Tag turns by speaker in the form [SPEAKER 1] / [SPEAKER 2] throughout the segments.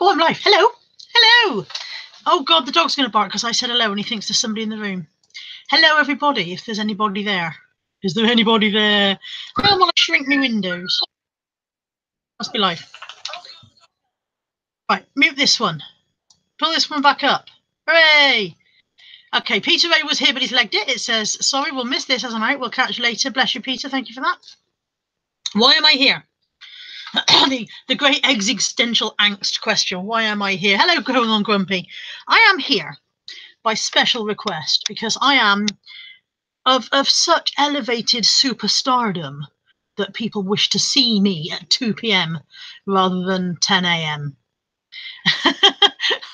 [SPEAKER 1] Oh, I'm live. Hello. Hello. Oh, God, the dog's going to bark because I said hello and he thinks there's somebody in the room. Hello, everybody, if there's anybody there. Is there anybody there? I don't want to shrink my windows. Must be live. Right, mute this one. Pull this one back up. Hooray! Okay, Peter Ray was here, but he's legged it. It says, sorry, we'll miss this as I'm out. We'll catch you later. Bless you, Peter. Thank you for that. Why am I here? the great existential angst question. Why am I here? Hello, Grown on Grumpy. I am here by special request because I am of such elevated superstardom that people wish to see me at 2 p.m. rather than 10 a.m.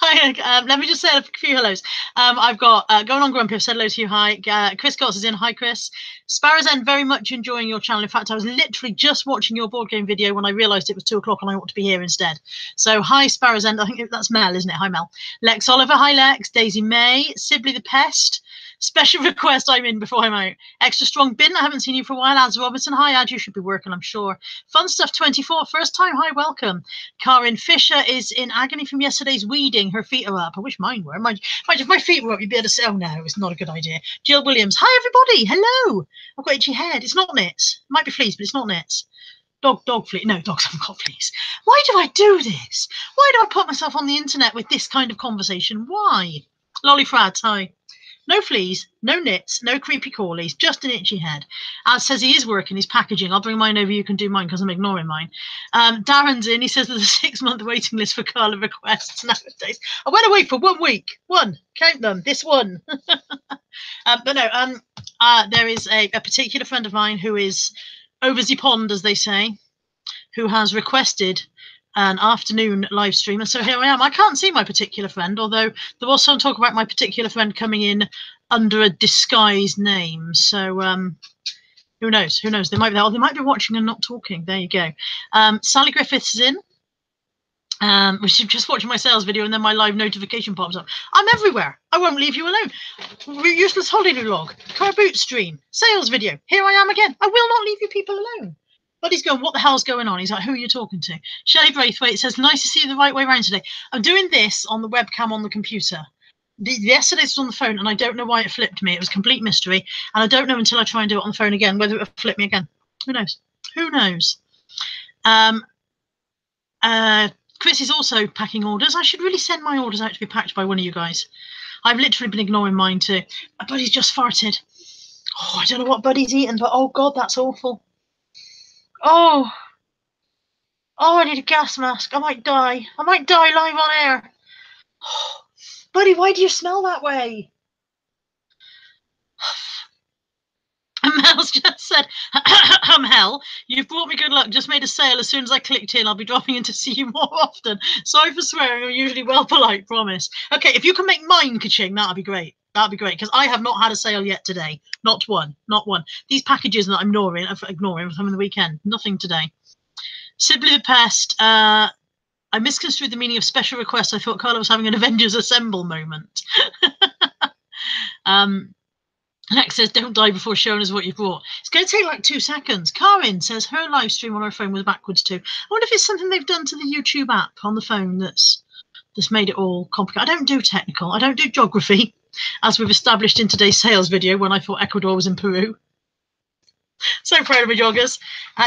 [SPEAKER 1] Hi, let me just say a few hellos. I've got Going On Grumpy, I've said hello to you, hi. Chris Goss is in, hi Chris. Sparrow's End, very much enjoying your channel. In fact, I was literally just watching your board game video when I realised it was 2 o'clock and I ought to be here instead. So hi Sparrow's End, I think that's Mel, isn't it? Hi Mel. Lex Oliver, hi Lex. Daisy May, Sibley the Pest. Special request, I'm in before I'm out. Extra Strong Bin, I haven't seen you for a while. Ads Robertson, hi Ad, you should be working, I'm sure. Fun Stuff 24, first time, hi, welcome. Karin Fisher is in agony from yesterday's weeding. Her feet are up. I wish mine were. If my feet were up, you'd be able to say, oh no, it's not a good idea. Jill Williams, hi everybody, hello. I've got itchy head. It's not nits. It might be fleas, but it's not nits. Dog flea. No, dogs haven't got fleas. Why do I do this? Why do I put myself on the internet with this kind of conversation? Why? Lolly Frads, hi. No fleas, no nits, no creepy crawlies, just an itchy head. As says he is working, he's packaging. I'll bring mine over, you can do mine because I'm ignoring mine. Darren's in, he says there's a 6-month waiting list for Carla requests nowadays. I went away for 1 week. One, count them, this one. But no, there is a particular friend of mine who is over the pond, as they say, who has requested an afternoon live stream, and so here I am. I can't see my particular friend, although there was some talk about my particular friend coming in under a disguised name. So who knows? Who knows? They might be there, or they might be watching and not talking. There you go. Sally Griffiths is in. Which is just watching my sales video and then my live notification pops up. I'm everywhere. I won't leave you alone. Useless holiday log, car boot stream, sales video. Here I am again. I will not leave you people alone. But he's going, what the hell's going on? He's like, who are you talking to? Shelley Braithwaite says, nice to see you the right way around today. I'm doing this on the webcam on the computer. Yesterday's was on the phone and I don't know why it flipped me. It was a complete mystery. And I don't know until I try and do it on the phone again, whether it'll flip me again. Who knows? Who knows? Chris is also packing orders. I should really send my orders out to be packed by one of you guys. I've literally been ignoring mine too. My buddy's just farted. Oh, I don't know what buddy's eaten, but oh God, that's awful. Oh, I need a gas mask. I might die. I might die live on air. Oh, buddy, why do you smell that way? And Mel's just said, hell, you've brought me good luck. Just made a sale as soon as I clicked in. I'll be dropping in to see you more often. Sorry for swearing. I'm usually well polite, promise. Okay, if you can make mine ka-ching, that'd be great. That'd be great, because I have not had a sale yet today. Not one. Not one. These packages that I'm ignoring from the weekend. Nothing today. Sibley the Pest. I misconstrued the meaning of special request. I thought Carla was having an Avengers Assemble moment. Lex says, don't die before showing us what you brought. It's going to take like 2 seconds. Karin says her live stream on her phone was backwards too. I wonder if it's something they've done to the YouTube app on the phone that's made it all complicated. I don't do technical. I don't do geography, as we've established in today's sales video when I thought Ecuador was in Peru. So proud of my joggers.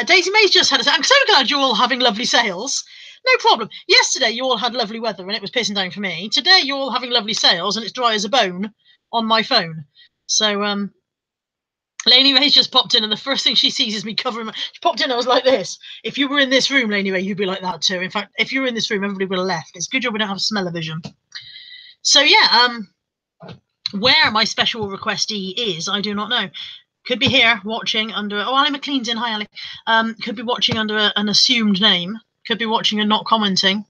[SPEAKER 1] Daisy May's just had a... I'm so glad you're all having lovely sales. No problem. Yesterday you all had lovely weather and it was pissing down for me. Today you're all having lovely sales and it's dry as a bone on my phone. So, Lainey Ray's just popped in, and the first thing she sees is me covering. She popped in, I was like this. If you were in this room, Lainey Ray, you'd be like that too. In fact, if you were in this room, everybody would have left. It's a good job we don't have smell-o-vision. So yeah, where my special requestee is, I do not know. Could be here watching under. Oh, Ali McLean's in. Hi, Ali. Could be watching under an assumed name. Could be watching and not commenting.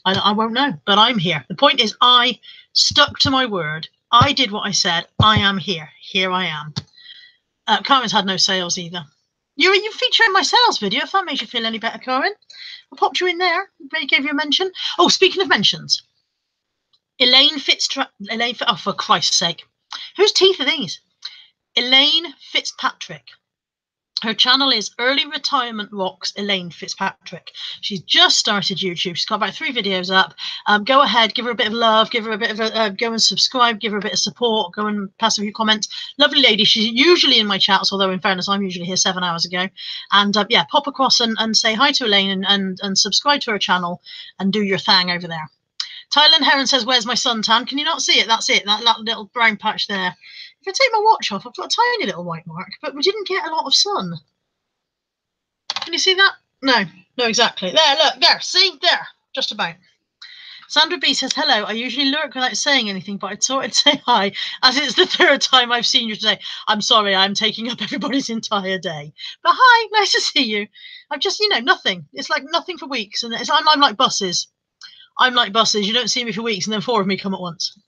[SPEAKER 1] I won't know, but I'm here. The point is, I stuck to my word. I did what I said. I am here. Here I am. Karen's had no sales either. You feature in my sales video, if that makes you feel any better, Karen. I popped you in there. I gave you a mention. Oh, speaking of mentions. Elaine oh, for Christ's sake. Whose teeth are these? Elaine Fitzpatrick. Her channel is Early Retirement Rocks Elaine Fitzpatrick. She's just started YouTube. She's got about 3 videos up. Go ahead, give her a bit of love, give her a bit of a, go and subscribe, give her a bit of support, go and pass a few comments. Lovely lady. She's usually in my chats, although in fairness, I'm usually here 7 hours ago. And yeah, pop across and say hi to Elaine and subscribe to her channel and do your thing over there. Tylen Heron says, where's my suntan? Can you not see it? That's it, that little brown patch there. If I take my watch off, I've got a tiny little white mark, but we didn't get a lot of sun. Can you see that? No, exactly. There, look, there, see? There, just about. Sandra B says, hello, I usually lurk without saying anything, but I thought I'd say hi, as it's the 3rd time I've seen you today. I'm sorry, I'm taking up everybody's entire day. But hi, nice to see you. I've just, nothing. It's like nothing for weeks, and I'm like buses. I'm like buses. You don't see me for weeks, and then 4 of me come at once.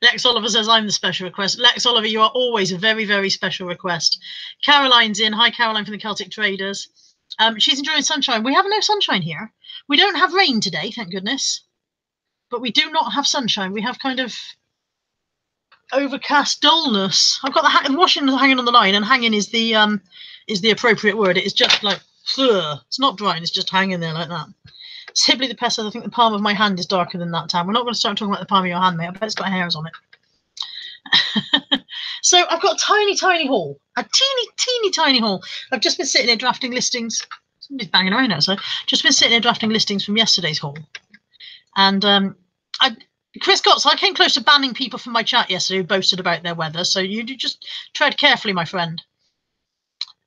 [SPEAKER 1] Lex Oliver says, I'm the special request. Lex Oliver, you are always a very, very special request. Caroline's in. Hi, Caroline from the Celtic Traders. She's enjoying sunshine. We have no sunshine here. We don't have rain today, thank goodness. But we do not have sunshine. We have kind of overcast dullness. I've got the washing hanging on the line, and hanging is the appropriate word. It is just like, ugh. It's not drying, it's just hanging there like that. Sibley the Pest says, I think the palm of my hand is darker than that, Tam. We're not going to start talking about the palm of your hand, mate. I bet it's got hairs on it. So I've got a tiny, tiny haul. A teeny, tiny haul. I've just been sitting here drafting listings. Somebody's banging around outside. Just been sitting here drafting listings from yesterday's haul. And Chris Gotts, I came close to banning people from my chat yesterday who boasted about their weather. So you do just tread carefully, my friend.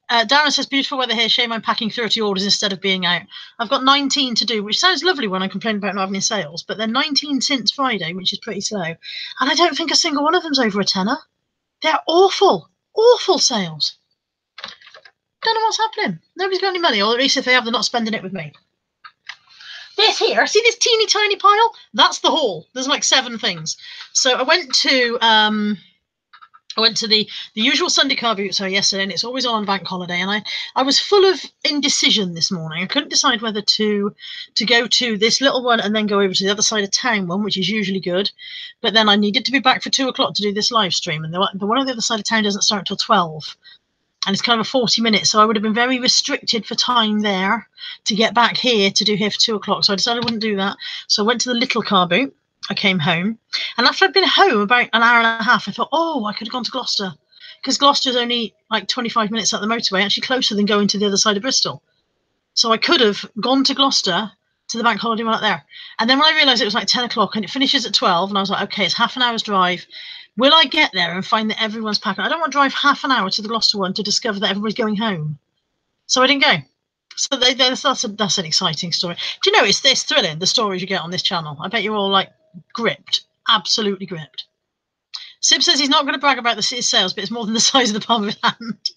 [SPEAKER 1] Darren says, beautiful weather here. Shame I'm packing 30 orders instead of being out. I've got 19 to do, which sounds lovely when I complain about not having any sales, but they're 19 since Friday, which is pretty slow. And I don't think a single one of them's over a tenner. They're awful sales. Don't know what's happening. Nobody's got any money, or at least if they have, they're not spending it with me. This here, see this teeny tiny pile? That's the haul. There's like 7 things. So I went to the usual Sunday car boot show yesterday, and it's always on bank holiday, and I was full of indecision this morning. I couldn't decide whether to go to this little one and then go over to the other side of town one, which is usually good, but then I needed to be back for 2 o'clock to do this live stream, and the one on the other side of town doesn't start until 12, and it's kind of a 40 minutes, so I would have been very restricted for time there to get back here to do here for 2 o'clock, so I decided I wouldn't do that. So I went to the little car boot. I came home, and after I'd been home about an hour and a half, I thought, oh, I could have gone to Gloucester, because Gloucester's only like 25 minutes up the motorway, actually closer than going to the other side of Bristol. So I could have gone to Gloucester to the bank holiday one up there. And then when I realised it was like 10 o'clock and it finishes at 12, and I was like, okay, it's half an hour's drive. Will I get there and find that everyone's packing? I don't want to drive half an hour to the Gloucester one to discover that everybody's going home. So I didn't go. So that's an exciting story. Do you know, it's thrilling, the stories you get on this channel. I bet you're all like gripped, absolutely gripped. Sib says he's not going to brag about his sales, but it's more than the size of the palm of his hand.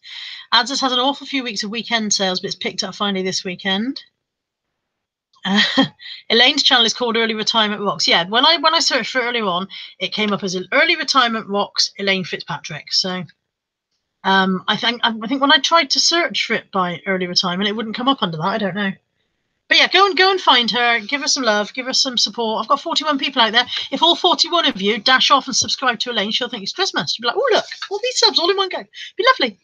[SPEAKER 1] Adzis has an awful few weeks of weekend sales, but it's picked up finally this weekend. Elaine's channel is called Early Retirement Rocks. Yeah, when I searched for it earlier on, it came up as an Early Retirement Rocks Elaine Fitzpatrick. So I think when I tried to search for it by early retirement, it wouldn't come up under that. I don't know. But yeah, go and find her. Give her some love. Give her some support. I've got 41 people out there. If all 41 of you dash off and subscribe to Elaine, she'll think it's Christmas. She'll be like, oh, look, all these subs all in one go. Be lovely.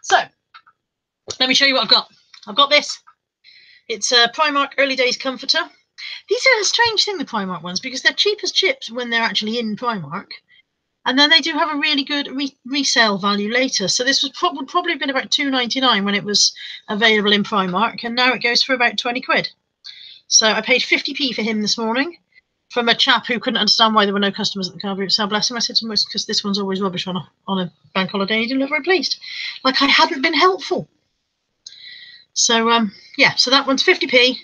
[SPEAKER 1] So let me show you what I've got. I've got this. It's a Primark Early Days Comforter. These are a strange thing, the Primark ones, because they're cheap as chips when they're actually in Primark. And then they do have a really good resale value later. So this was probably been about £2.99 when it was available in Primark, and now it goes for about 20 quid. So I paid 50p for him this morning from a chap who couldn't understand why there were no customers at the car boot sale. Bless him. I said to him, it's because this one's always rubbish on a bank holiday. And he didn't look very pleased. Like I hadn't been helpful. So, yeah, so that one's 50p,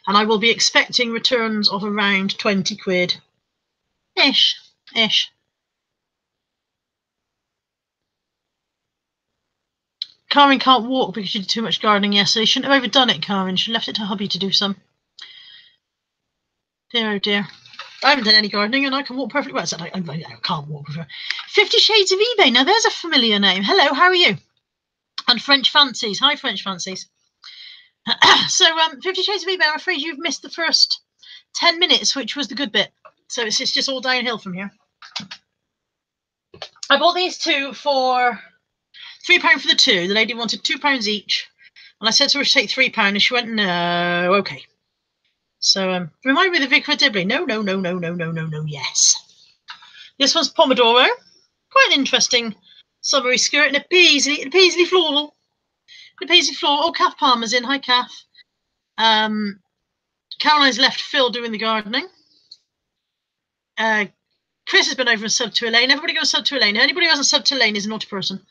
[SPEAKER 1] and I will be expecting returns of around 20 quid. Ish. Karen can't walk because she did too much gardening yesterday. Shouldn't have overdone it, Karen. She left it to hubby to do some. Dear, oh dear. I haven't done any gardening and I can walk perfectly well. I can't walk with her. 50 Shades of eBay. Now, there's a familiar name. Hello, how are you? And French Fancies. Hi, French Fancies. So, 50 Shades of eBay, I'm afraid you've missed the first 10 minutes, which was the good bit. So it's just all downhill from here. I bought these two for £3 for the two. The lady wanted £2 each. And I said to her to take £3, and she went, no, okay. So, remind me of the Vicar of Dibley. No, yes. This one's Pomodoro. Quite an interesting summery skirt and a paisley floral. The paisley floral. Oh, Kath Palmer's in. Hi, Kath. Caroline's left Phil doing the gardening. Chris has been over and subbed to Elaine. Everybody go sub to Elaine. Anybody who hasn't subbed to Elaine is a naughty person.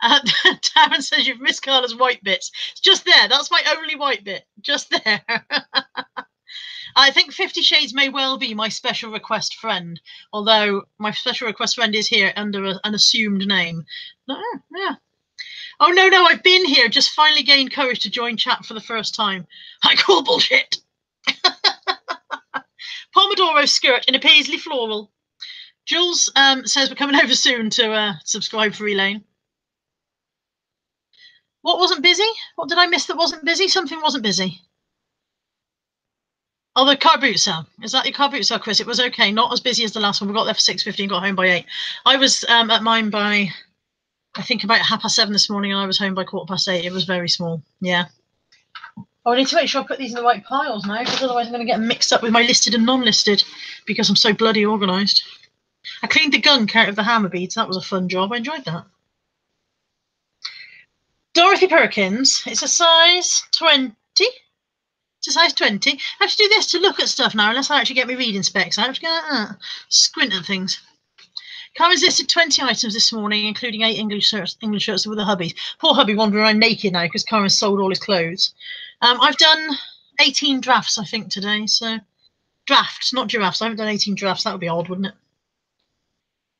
[SPEAKER 1] Darren says you've missed Carla's white bits. It's just there. That's my only white bit. Just there. I think 50 Shades may well be my special request friend, although my special request friend is here under an assumed name. Yeah. Oh, no, I've been here. Just finally gained courage to join chat for the first time. I call bullshit. Pomodoro skirt in a paisley floral. Jules says we're coming over soon to subscribe for Elaine. What wasn't busy? What did I miss that wasn't busy? Something wasn't busy. Oh, the car boot sale. Is that your car boot sale, Chris? It was okay. Not as busy as the last one. We got there for 6:50 and got home by 8. I was at mine by, I think, about 7:30 this morning, and I was home by 8:15. It was very small. Yeah. Oh, I need to make sure I put these in the right piles now, because otherwise I'm going to get mixed up with my listed and non-listed, because I'm so bloody organised. I cleaned the gunk out of the hammer beads. That was a fun job. I enjoyed that. Dorothy Perkins. It's a size 20. It's a size 20. I have to do this to look at stuff now, unless I actually get my reading specs. I have to go squint at things. Carmen's listed 20 items this morning, including 8 English shirts with a hubby. Poor hubby wandering around naked now because Carmen sold all his clothes. I've done 18 drafts, I think, today. So drafts, not giraffes. I haven't done 18 drafts. That would be odd, wouldn't it?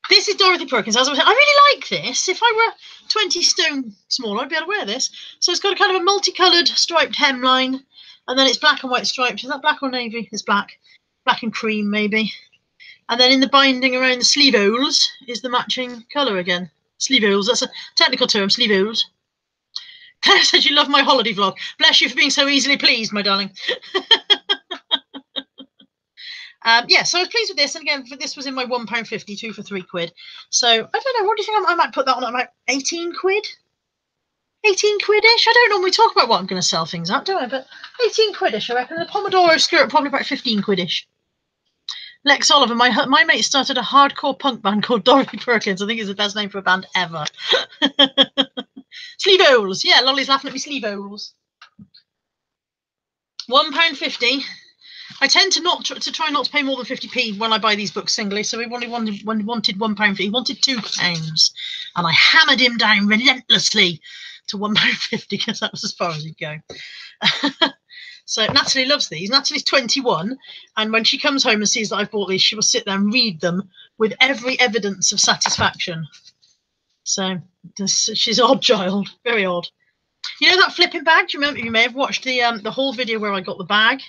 [SPEAKER 1] This is Dorothy Perkins. As I was saying, I really like this. If I were 20 stone smaller, I'd be able to wear this. So it's got a kind of a multicoloured striped hemline, and then it's black and white stripes. Is that black or navy? It's black. Black and cream, maybe. And then in the binding around the sleeve holes is the matching colour again. Sleeve holes, that's a technical term, sleeve holes. Claire said you love my holiday vlog. Bless you for being so easily pleased, my darling. Yeah, so I was pleased with this. And again, this was in my £1.50, 2 for £3. So I don't know, what do you think? I might put that on at about 18 quid? 18 quid-ish? I don't normally talk about what I'm going to sell things at, do I? But 18 quid-ish, I reckon. The Pomodoro skirt, probably about 15 quid-ish. Lex Oliver, my mate started a hardcore punk band called Dorothy Perkins. I think it's the best name for a band ever. Sleeve holes. Yeah, Lolly's laughing at me, sleeve holes. £1.50. I tend to try not to pay more than 50p when I buy these books singly, so he only wanted £1. He wanted £2, and I hammered him down relentlessly to £1.50 because that was as far as he'd go. So Natalie loves these. Natalie's 21, and when she comes home and sees that I've bought these, she will sit there and read them with every evidence of satisfaction. So she's an odd child, very odd. You know that flipping bag? Do you remember? You may have watched the whole video where I got the bag,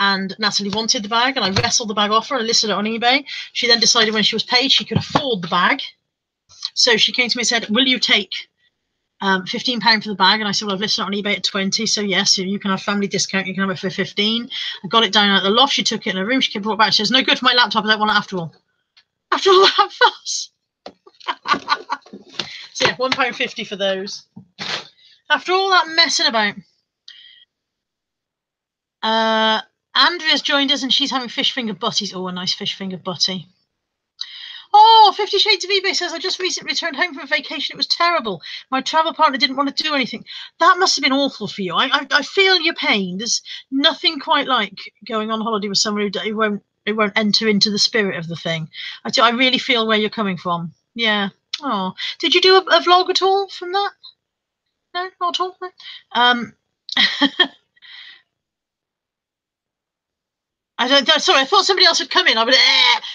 [SPEAKER 1] and Natalie wanted the bag, and I wrestled the bag off her and listed it on eBay. She then decided when she was paid she could afford the bag, so she came to me and said, "Will you take £15 for the bag?" And I said, "Well, I've listed it on eBay at 20, so yes, if you can have family discount, you can have it for 15. I got it down at the loft. She took it in her room. She brought it back. She says, "No good for my laptop. I don't want it after all." After all that fuss. So yeah, £1.50 for those. After all that messing about. Andrea's joined us and she's having fish finger butties. Oh, a nice fish finger butty. Oh, 50 Shades of eBay says, I just recently returned home from vacation. It was terrible. My travel partner didn't want to do anything. That must have been awful for you. I feel your pain. There's nothing quite like going on holiday with someone who won't enter into the spirit of the thing. I really feel where you're coming from. Yeah. Oh, did you do a vlog at all from that? No, not at all. No. Sorry, I thought somebody else had come in. I would.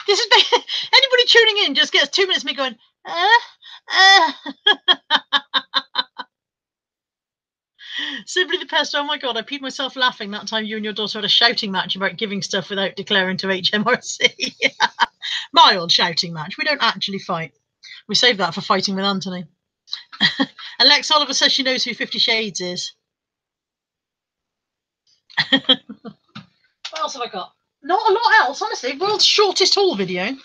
[SPEAKER 1] This is anybody tuning in just gets 2 minutes of me going. Simply the pest. Oh my god, I peed myself laughing that time you and your daughter had a shouting match about giving stuff without declaring to HMRC. Mild shouting match. We don't actually fight. We save that for fighting with Anthony. Alex Oliver says she knows who 50 Shades is. What else have I got? Not a lot else, honestly. World's shortest haul video.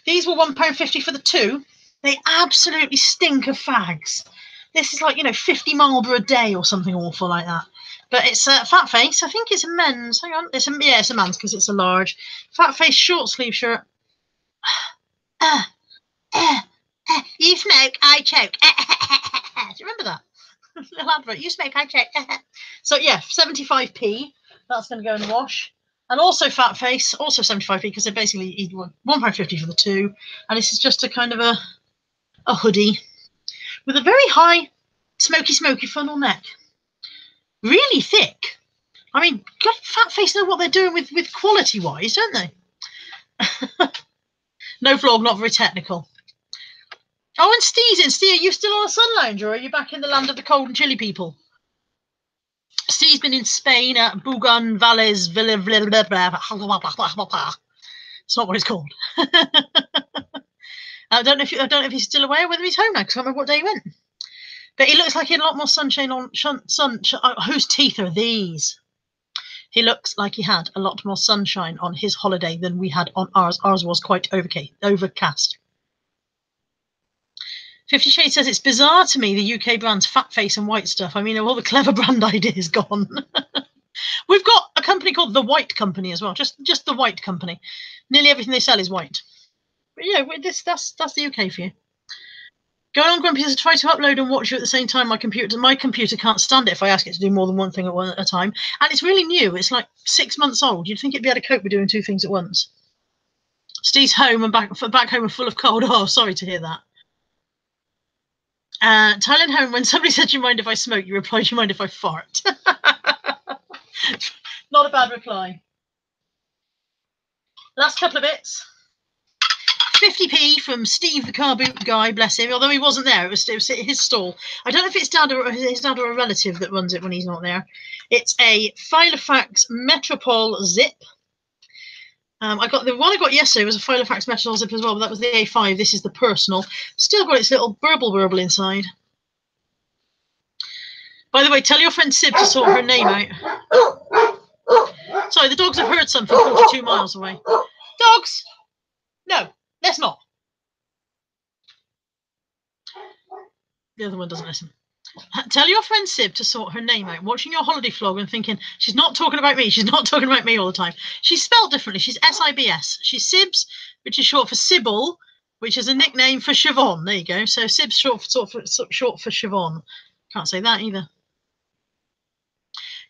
[SPEAKER 1] These were £1.50 for the 2. They absolutely stink of fags. This is like, 50 Marlboro a day or something awful like that. But it's a Fat Face. I think it's a men's. Hang on. It's a man's because it's a large. Fat Face short sleeve shirt. You smoke, I choke. Do you remember that? Little advert. You smoke, I choke. So yeah, 75p. That's going to go in the wash. And also Fat Face, also 75p because they basically eat £1.50 for the two. And this is just a kind of a hoodie with a very high smoky funnel neck. Really thick. I mean, God, Fat Face know what they're doing with quality wise, don't they? No vlog, not very technical. Oh, and Steve's in. Steve, are you still on a sun lounge or are you back in the land of the cold and chilly people? Steve's been in Spain at Bugan Valles Villa. It's not what it's called. I don't know if he's still away or whether he's home now because I can't remember what day he went. But he looks like he had a lot more sunshine on whose teeth are these? He looks like he had a lot more sunshine on his holiday than we had on ours. Ours was quite overcast. 50 Shades says it's bizarre to me the UK brands Fat Face and White Stuff. I mean, all the clever brand ideas gone. We've got a company called The White Company as well. Just The White Company. Nearly everything they sell is white. But yeah, that's the UK for you. Going on Grumpy says try to upload and watch you at the same time. My computer can't stand it if I ask it to do more than one thing at a time. And it's really new. It's like 6 months old. You'd think it'd be able to cope with doing two things at once. Steve's home and back home and full of cold. Oh, sorry to hear that. Thailand home, when somebody said, "Do you mind if I smoke?" you replied, "Do you mind if I fart?" Not a bad reply. Last couple of bits. 50p from Steve, the car boot guy, bless him. Although he wasn't there, it was his stall. I don't know if it's his dad or a relative that runs it when he's not there. It's a Filofax Metropole zip. I got the one I got yesterday was a Filofax Metropole zip as well, but that was the A5. This is the personal. Still got its little burble inside. By the way, tell your friend Sib to sort her name out. Sorry, the dogs have heard something 42 miles away. Dogs! No, let's not. The other one doesn't listen. Tell your friend Sib to sort her name out. Watching your holiday vlog and thinking, she's not talking about me. She's not talking about me all the time. She's spelled differently. She's S-I-B-S. She's Sibs, which is short for Sybil, which is a nickname for Siobhan. There you go. So Sib's short for Siobhan. Can't say that either.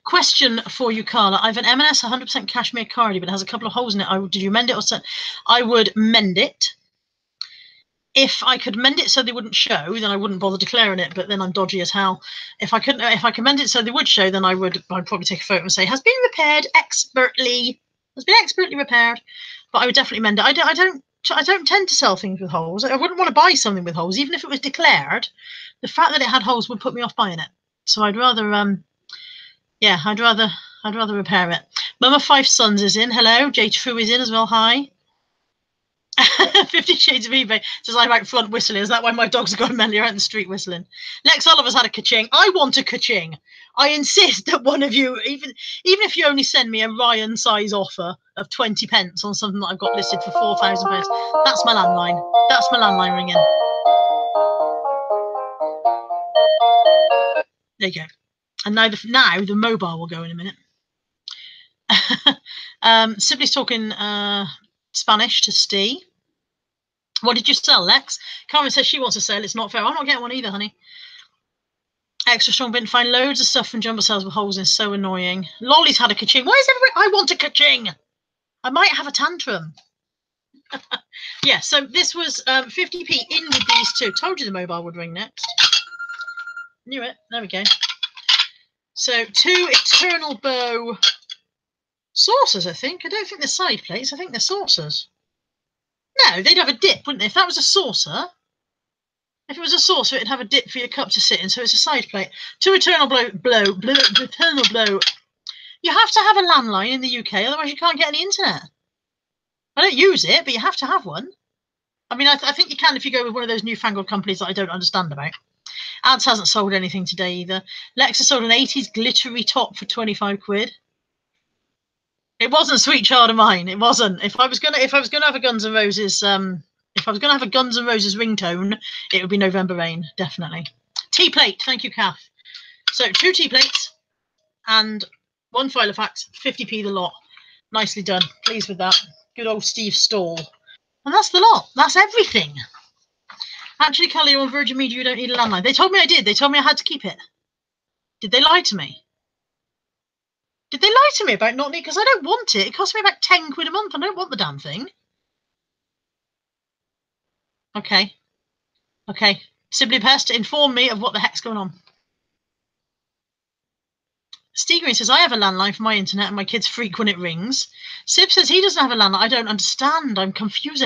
[SPEAKER 1] Question for you, Carla. I have an M&S 100% cashmere cardi, but it has a couple of holes in it. Did you mend it or something? I would mend it. If I could mend it so they wouldn't show, then I wouldn't bother declaring it. But then I'm dodgy as hell. If I could mend it so they would show, then I'd probably take a photo and say has been repaired expertly. Has been expertly repaired. But I would definitely mend it. I don't tend to sell things with holes. I wouldn't want to buy something with holes, even if it was declared. The fact that it had holes would put me off buying it. So I'd rather yeah, I'd rather repair it. Mama Five Sons is in. Hello. Jade Fu is in as well. Hi. 50 Shades of eBay says I'm out front whistling. Is that why my dogs have got mentally out in the street whistling? Lex Oliver's had a ka-ching. I want a ka-ching. I insist that one of you, even if you only send me a Ryan size offer of 20 pence on something that I've got listed for £4,000, that's my landline. That's my landline ringing. There you go. And now the mobile will go in a minute. Sibley's talking Spanish to Steve. What did you sell, Lex? Carmen says she wants to sell. It's not fair. I'm not getting one either, honey. Extra strong bin. Find loads of stuff from jumbo sales with holes in. So annoying. Lolly's had a ka-ching. Why is everybody? I want a ka-ching. I might have a tantrum. Yeah, so this was 50p in with these two. Told you the mobile would ring next. Knew it. There we go. So 2 Eternal Bow saucers, I think. I don't think they're side plates. I think they're saucers. No, they'd have a dip, wouldn't they? If that was a saucer, if it was a saucer, it'd have a dip for your cup to sit in. So it's a side plate. 2 Eternal Eternal Blow. You have to have a landline in the UK, otherwise you can't get any internet. I don't use it, but you have to have one. I mean, I think you can if you go with one of those newfangled companies that I don't understand about. Ads hasn't sold anything today either. Lex has sold an 80s glittery top for 25 quid. It wasn't Sweet Child of Mine. It wasn't. If I was gonna have a Guns N' Roses, if If I was going to have a Guns N' Roses ringtone, it would be November Rain, definitely. Tea plate, thank you, Kath. So 2 tea plates and 1 Filofax, 50p the lot. Nicely done. Pleased with that. Good old Steve Stall. And that's the lot. That's everything. Actually, Kelly, you're on Virgin Media, you don't need a landline. They told me I did. They told me I had to keep it. Did they lie to me? Did they lie to me about not needing? Because I don't want it. It costs me about 10 quid a month. I don't want the damn thing. Okay. Okay. Simply best to inform me of what the heck's going on. Steve Green says, I have a landline for my internet and my kids freak when it rings. Sib says he doesn't have a landline. I don't understand. I'm confused.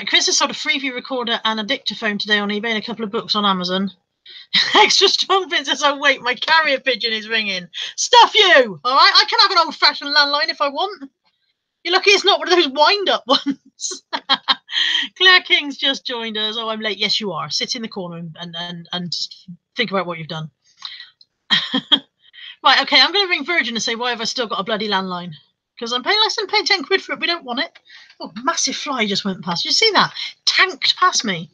[SPEAKER 1] Chris has sold a Freeview recorder and a dictaphone today on eBay and a couple of books on Amazon. Extra strong pin says, oh wait, my carrier pigeon is ringing. Stuff you! All right, I can have an old-fashioned landline if I want. You're lucky it's not one of those wind-up ones. Claire King's just joined us. Oh, I'm late. Yes, you are. Sit in the corner and just think about what you've done. Right, okay, I'm going to ring Virgin and say, why have I still got a bloody landline? Because I'm paying less than paying 10 quid for it. We don't want it. Oh, massive fly just went past. Did you see that? Tanked past me.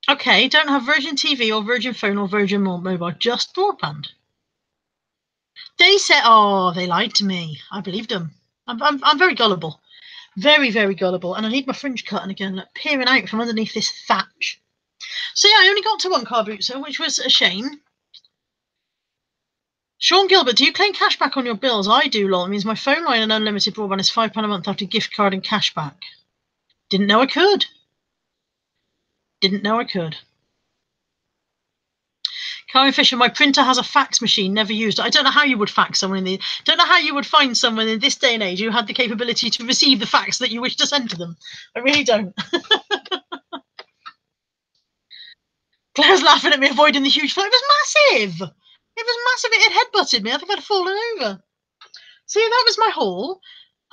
[SPEAKER 1] Okay, don't have Virgin TV or Virgin Phone or Virgin Mobile, just broadband. They said, oh, they lied to me. I believed them. I'm very gullible. Very, very gullible. And I need my fringe cut. And again, look, peering out from underneath this thatch. So yeah, I only got to 1 car boot, so which was a shame. Sean Gilbert, do you claim cashback on your bills? I do, lol. It means my phone line and unlimited broadband is £5 a month after gift card and cashback. Didn't know I could. Didn't know I could. Karen Fisher, my printer has a fax machine, never used it. I don't know how you would fax someone in the... Don't know how you would find someone in this day and age who had the capability to receive the fax that you wish to send to them. I really don't. Claire's laughing at me, avoiding the huge fly. It was massive. It was massive. It had headbutted me. I think I'd fallen over. So yeah, that was my haul.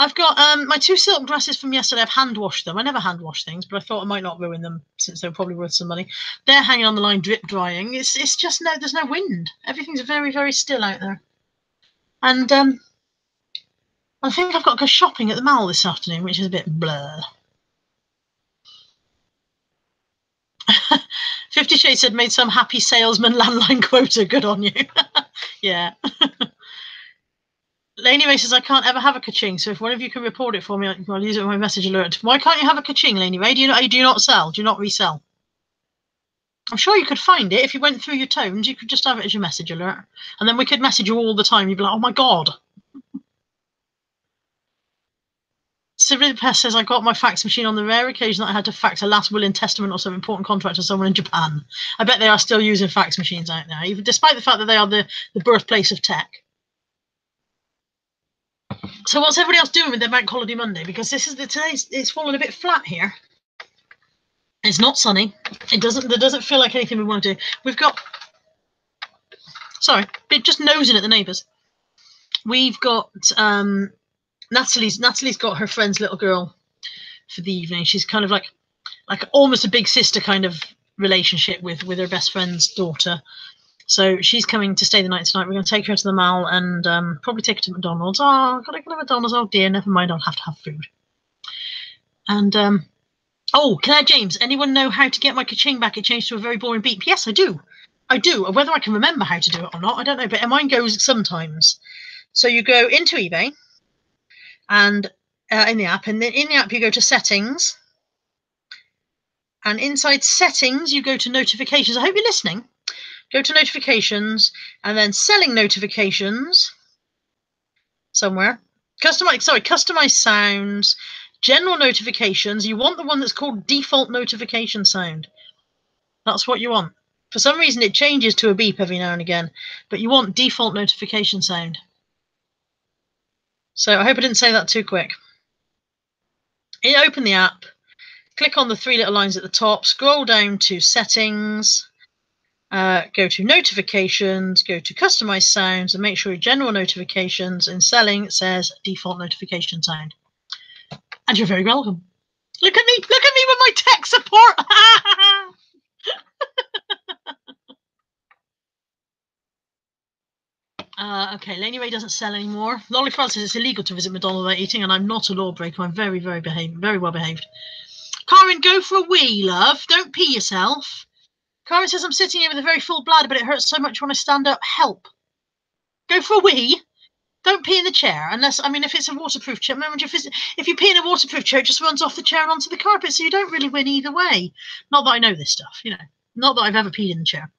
[SPEAKER 1] I've got my 2 silk dresses from yesterday. I've hand washed them. I never hand wash things, but I thought I might not ruin them since they're probably worth some money. They're hanging on the line, drip drying. It's just there's no wind. Everything's very, very still out there. And I think I've got to go shopping at the mall this afternoon, which is a bit blur. 50 Shades said, made some happy salesman landline quota. Good on you. Yeah. Lainey Ray says, I can't ever have a ka-ching, so if one of you can report it for me, I'll use it with my message alert. Why can't you have a ka-ching, Lainey Ray? Do you not sell? Do you not resell? I'm sure you could find it. If you went through your tones, you could just have it as your message alert. And then we could message you all the time. You'd be like, oh my God. Sylvia Pest says, I got my fax machine on the rare occasion that I had to fax a last will and testament or some important contract to someone in Japan. I bet they are still using fax machines out there, even despite the fact that they are the birthplace of tech. So what's everybody else doing with their Bank Holiday Monday? Because today's it's fallen a bit flat here. It's not sunny. There doesn't feel like anything we want to do. We've got, sorry, just nosing at the neighbours. We've got Natalie's got her friend's little girl for the evening. She's kind of like almost a big sister kind of relationship with her best friend's daughter. So she's coming to stay the night tonight. We're going to take her to the mall and probably take her to McDonald's. Oh, gotta go to McDonald's. Oh dear, never mind. I'll have to have food. And oh, Claire James, anyone know how to get my ka-ching back? It changed to a very boring beep. Yes, I do. I do. Whether I can remember how to do it or not, I don't know. But mine goes sometimes. So you go into eBay and in the app, and then in the app you go to settings. And inside settings, you go to notifications. I hope you're listening. Go to notifications and then selling notifications somewhere. Customize sounds, general notifications. You want the one that's called default notification sound. That's what you want. For some reason, it changes to a beep every now and again, but you want default notification sound. So I hope I didn't say that too quick. Open the app, click on the 3 little lines at the top, scroll down to settings. Go to notifications, go to customize sounds, and make sure your general notifications in selling says default notification sound. And you're very welcome. Look at me with my tech support. Okay, Laney Ray doesn't sell anymore. Lolly Frog says it's illegal to visit McDonald's without eating, and I'm not a lawbreaker. I'm very, very well behaved. Karen, go for a wee, love. Don't pee yourself. Karen says I'm sitting here with a very full bladder, but it hurts so much when I stand up. Help. Go for a wee. Don't pee in the chair, unless, I mean, if it's a waterproof chair. Remember, if you pee in a waterproof chair, it just runs off the chair and onto the carpet, so you don't really win either way. Not that I know this stuff, you know. Not that I've ever peed in the chair.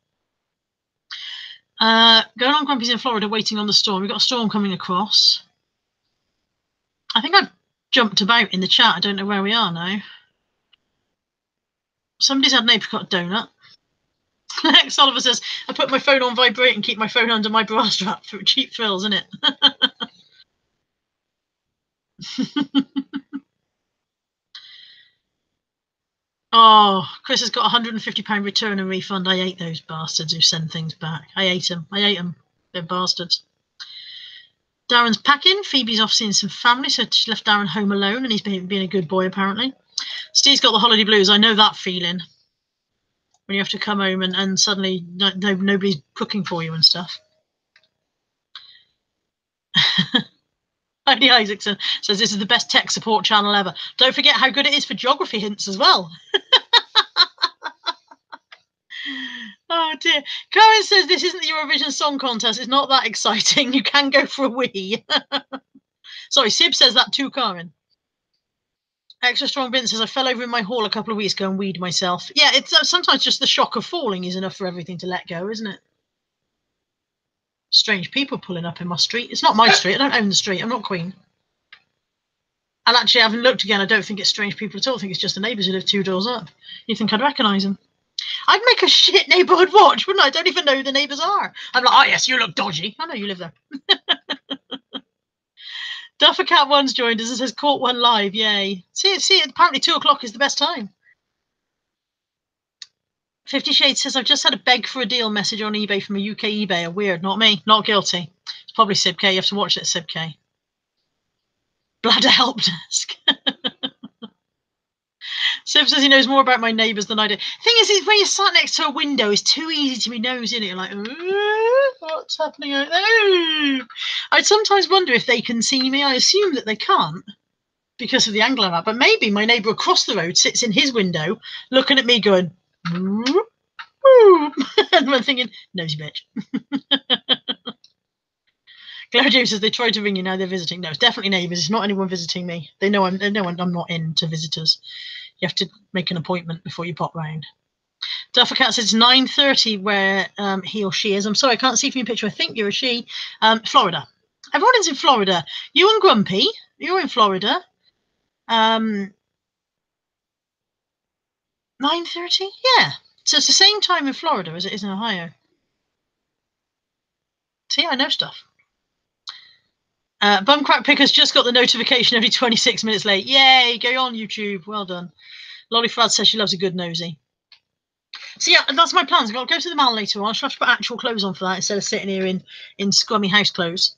[SPEAKER 1] Going on Grumpy's in Florida waiting on the storm. We've got a storm coming across. I think I've jumped about in the chat. I don't know where we are now. Somebody's had an apricot donut. Lex Oliver says, I put my phone on vibrate and keep my phone under my bra strap for cheap thrills, isn't it? Oh, Chris has got £150 return and refund. I hate those bastards who send things back. I hate them. They're bastards. Darren's packing. Phoebe's off seeing some family, so she left Darren home alone, and he's being a good boy, apparently. Steve's got the holiday blues. I know that feeling. When you have to come home and suddenly nobody's cooking for you and stuff. Heidi Isaacson says this is the best tech support channel ever. Don't forget how good it is for geography hints as well. Oh dear. Karen says this isn't the Eurovision Song Contest. It's not that exciting. You can go for a wee. Sorry, Sib says that too, Karen. Extra Strong Vince says I fell over in my hall a couple of weeks ago and weed myself. Yeah, it's sometimes just the shock of falling is enough for everything to let go, isn't it? Strange people pulling up in my street. It's not my street. I don't own the street. I'm not Queen. And actually, I haven't looked again. I don't think it's strange people at all. I think it's just the neighbours who live 2 doors up. You think I'd recognise them? I'd make a shit neighbourhood watch, wouldn't I? I don't even know who the neighbours are. I'm like, oh yes, you look dodgy. I know you live there. Duffercat1's joined us and says, caught one live. Yay. See, apparently 2 o'clock is the best time. 50 Shades says, I've just had a beg for a deal message on eBay from a UK eBayer. Weird. Not me. Not guilty. It's probably Sib K. You have to watch it, Sib K. Bladder help desk. Sib says he knows more about my neighbours than I do. Thing is when you're sat next to a window, it's too easy to be nosy, isn't it? You're like, what's happening out there? I sometimes wonder if they can see me. I assume that they can't because of the angle I'm at. But maybe my neighbour across the road sits in his window looking at me going, and I'm thinking, nosy bitch. Claire James says they tried to ring you, now they're visiting. No, it's definitely neighbours. It's not anyone visiting me. They know I'm not into visitors. You have to make an appointment before you pop round. Duffercat says it's 9:30 where he or she is. I'm sorry, I can't see from your picture. I think you're a she. Florida. Everyone's in Florida. You and Grumpy, you're in Florida. 9:30? Yeah. So it's the same time in Florida as it is in Ohio. See, I know stuff. Bumcrack Picker's just got the notification every 26 minutes late. Yay, go on YouTube. Well done. Lolly Frad says she loves a good nosy. So yeah, that's my plans. I'll go to the mall later on. I should have to put actual clothes on for that instead of sitting here in scummy house clothes.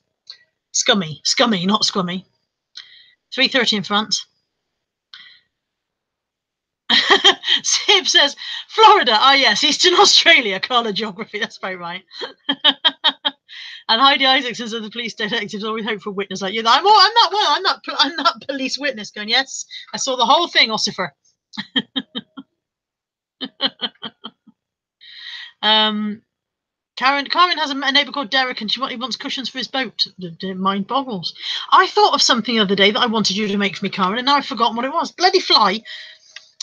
[SPEAKER 1] Scummy, not scrummy. 3:30 in France. Sib says, Florida. Ah, yes, Eastern Australia. Carla geography. That's about right. And Heidi Isaacson says the police detectives always hope for a witness like you. I'm that police witness going, yes, I saw the whole thing, Ossifer. Karen has a neighbour called Derek and he wants cushions for his boat. Mind boggles. I thought of something the other day that I wanted you to make for me, Karen, and now I've forgotten what it was. Bloody fly.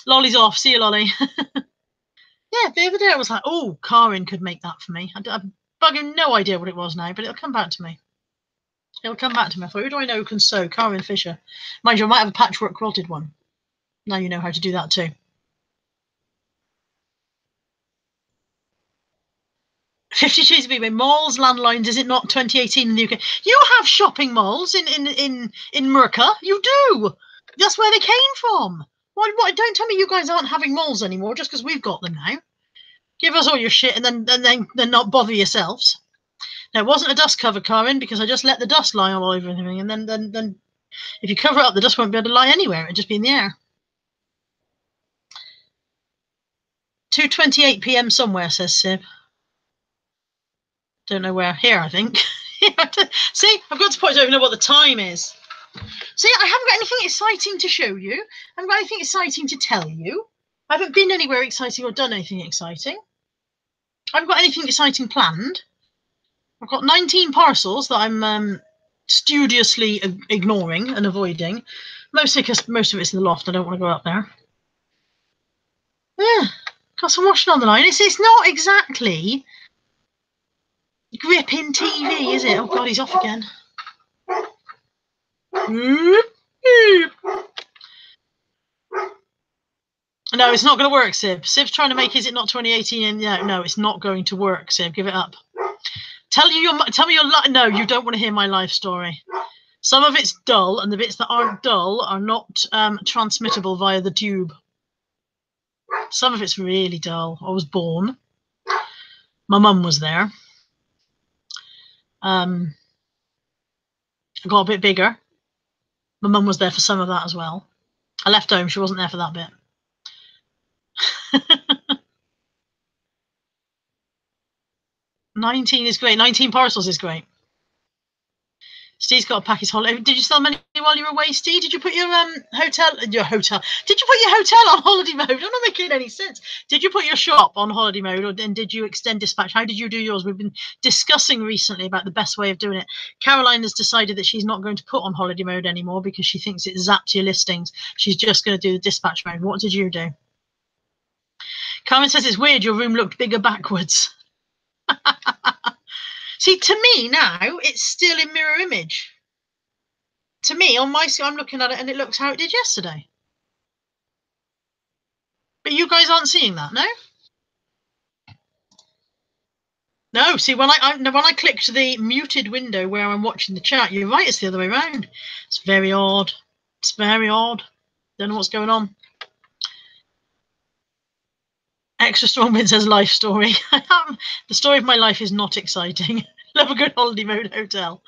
[SPEAKER 1] Lolly's off. See you, Lolly. Yeah, the other day I was like, oh, Karen could make that for me. I've bugging no idea what it was now, but it'll come back to me. I thought, who do I know who can sew? Karen Fisher. Mind you, I might have a patchwork quilted one. Now you know how to do that too. 50 Shades of Grey. Malls, landlines, is it not 2018 in the UK? You have shopping malls in Merca. You do. That's where they came from. What? Don't tell me you guys aren't having malls anymore just because we've got them now. Give us all your shit and then not bother yourselves. Now, it wasn't a dust cover, Karen, because I just let the dust lie all over everything. And then if you cover it up, the dust won't be able to lie anywhere. It'll just be in the air. 2:28 p.m. somewhere, says Sib. Don't know where. Here, I think. See, I've got to point, I don't even know what the time is. See, I haven't got anything exciting to show you. I haven't got anything exciting to tell you. I haven't been anywhere exciting or done anything exciting. I haven't got anything exciting planned. I've got 19 parcels that I'm studiously ignoring and avoiding. Mostly because most of it's in the loft. I don't want to go up there. Yeah, got some washing on the line. It's not exactly gripping TV, is it? Oh God, he's off again. No, it's not going to work, Sib. Sib's trying to make Is It Not 2018? And no, it's not going to work, Sib. Give it up. Tell me your no, you don't want to hear my life story. Some of it's dull, and the bits that aren't dull are not transmittable via the tube. Some of it's really dull. I was born. My mum was there. I got a bit bigger. My mum was there for some of that as well. I left home. She wasn't there for that bit. 19 is great. 19 parcels is great. Steve's got to pack his holiday. Did you sell many while you were away, Steve? Did you put your hotel? Did you put your hotel on holiday mode? I'm not making any sense. Did you put your shop on holiday mode, or then did you extend dispatch? How did you do yours? We've been discussing recently about the best way of doing it. Caroline has decided that she's not going to put on holiday mode anymore because she thinks it zaps your listings. She's just going to do the dispatch mode. What did you do? Carmen says it's weird. Your room looked bigger backwards. See, to me now, it's still in mirror image. To me, on my screen, I'm looking at it and it looks how it did yesterday. But you guys aren't seeing that, no? No, see, when I clicked the muted window where I'm watching the chat, you're right, it's the other way around. It's very odd. It's very odd. Don't know what's going on. Extra Strong Bin says life story. The story of my life is not exciting. Love a good holiday mode hotel.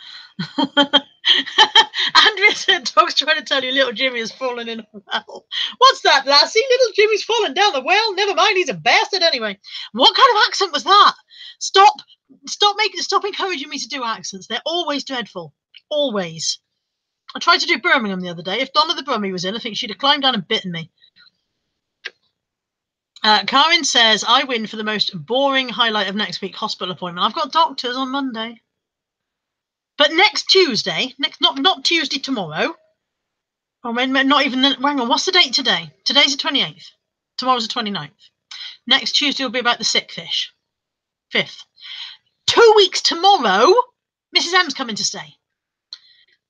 [SPEAKER 1] Andrea said, dog's trying to tell you little Jimmy has fallen in a well. What's that, lassie? Little Jimmy's fallen down the well? Never mind, he's a bastard anyway. What kind of accent was that? Stop encouraging me to do accents. They're always dreadful. Always. I tried to do Birmingham the other day. If Donna the Brummie was in, I think she'd have climbed down and bitten me. Karin says, I win for the most boring highlight of next week, hospital appointment. I've got doctors on Monday. But next Tuesday, not Tuesday tomorrow. Oh, not even, hang on, what's the date today? Today's the 28th. Tomorrow's the 29th. Next Tuesday will be about the 6th-ish. 5th. 2 weeks tomorrow, Mrs. M's coming to stay.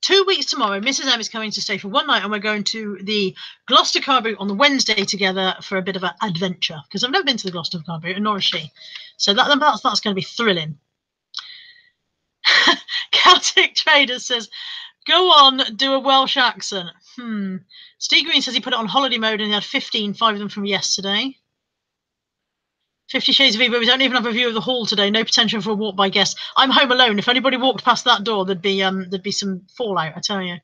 [SPEAKER 1] 2 weeks tomorrow, Mrs. M is coming to stay for one night, and we're going to the Gloucester car boot on the Wednesday together for a bit of an adventure, because I've never been to the Gloucester car boot, and nor has she. So that's going to be thrilling. Celtic Trader says, go on, do a Welsh accent. Steve Green says he put it on holiday mode and he had 15, 5 of them from yesterday. 50 Shades of Evil, we don't even have a view of the hall today. No potential for a walk by guest. I'm home alone. If anybody walked past that door, there'd be some fallout, I tell you.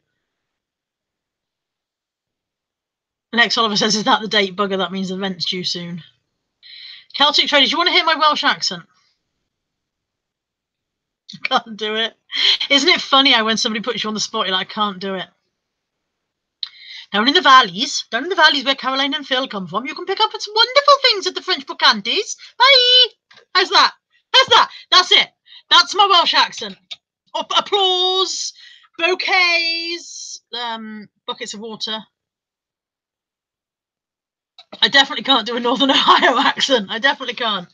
[SPEAKER 1] Lex Oliver says, is that the date, bugger? That means the event's due soon. Celtic Trader, do you want to hear my Welsh accent? I can't do it. Isn't it funny how when somebody puts you on the spot, you're like, I can't do it. Down in the valleys where Caroline and Phil come from, you can pick up some wonderful things at the French book aunties. Bye. How's that? That's it. That's my Welsh accent. Applause, bouquets, buckets of water. I definitely can't do a Northern Ohio accent. I definitely can't.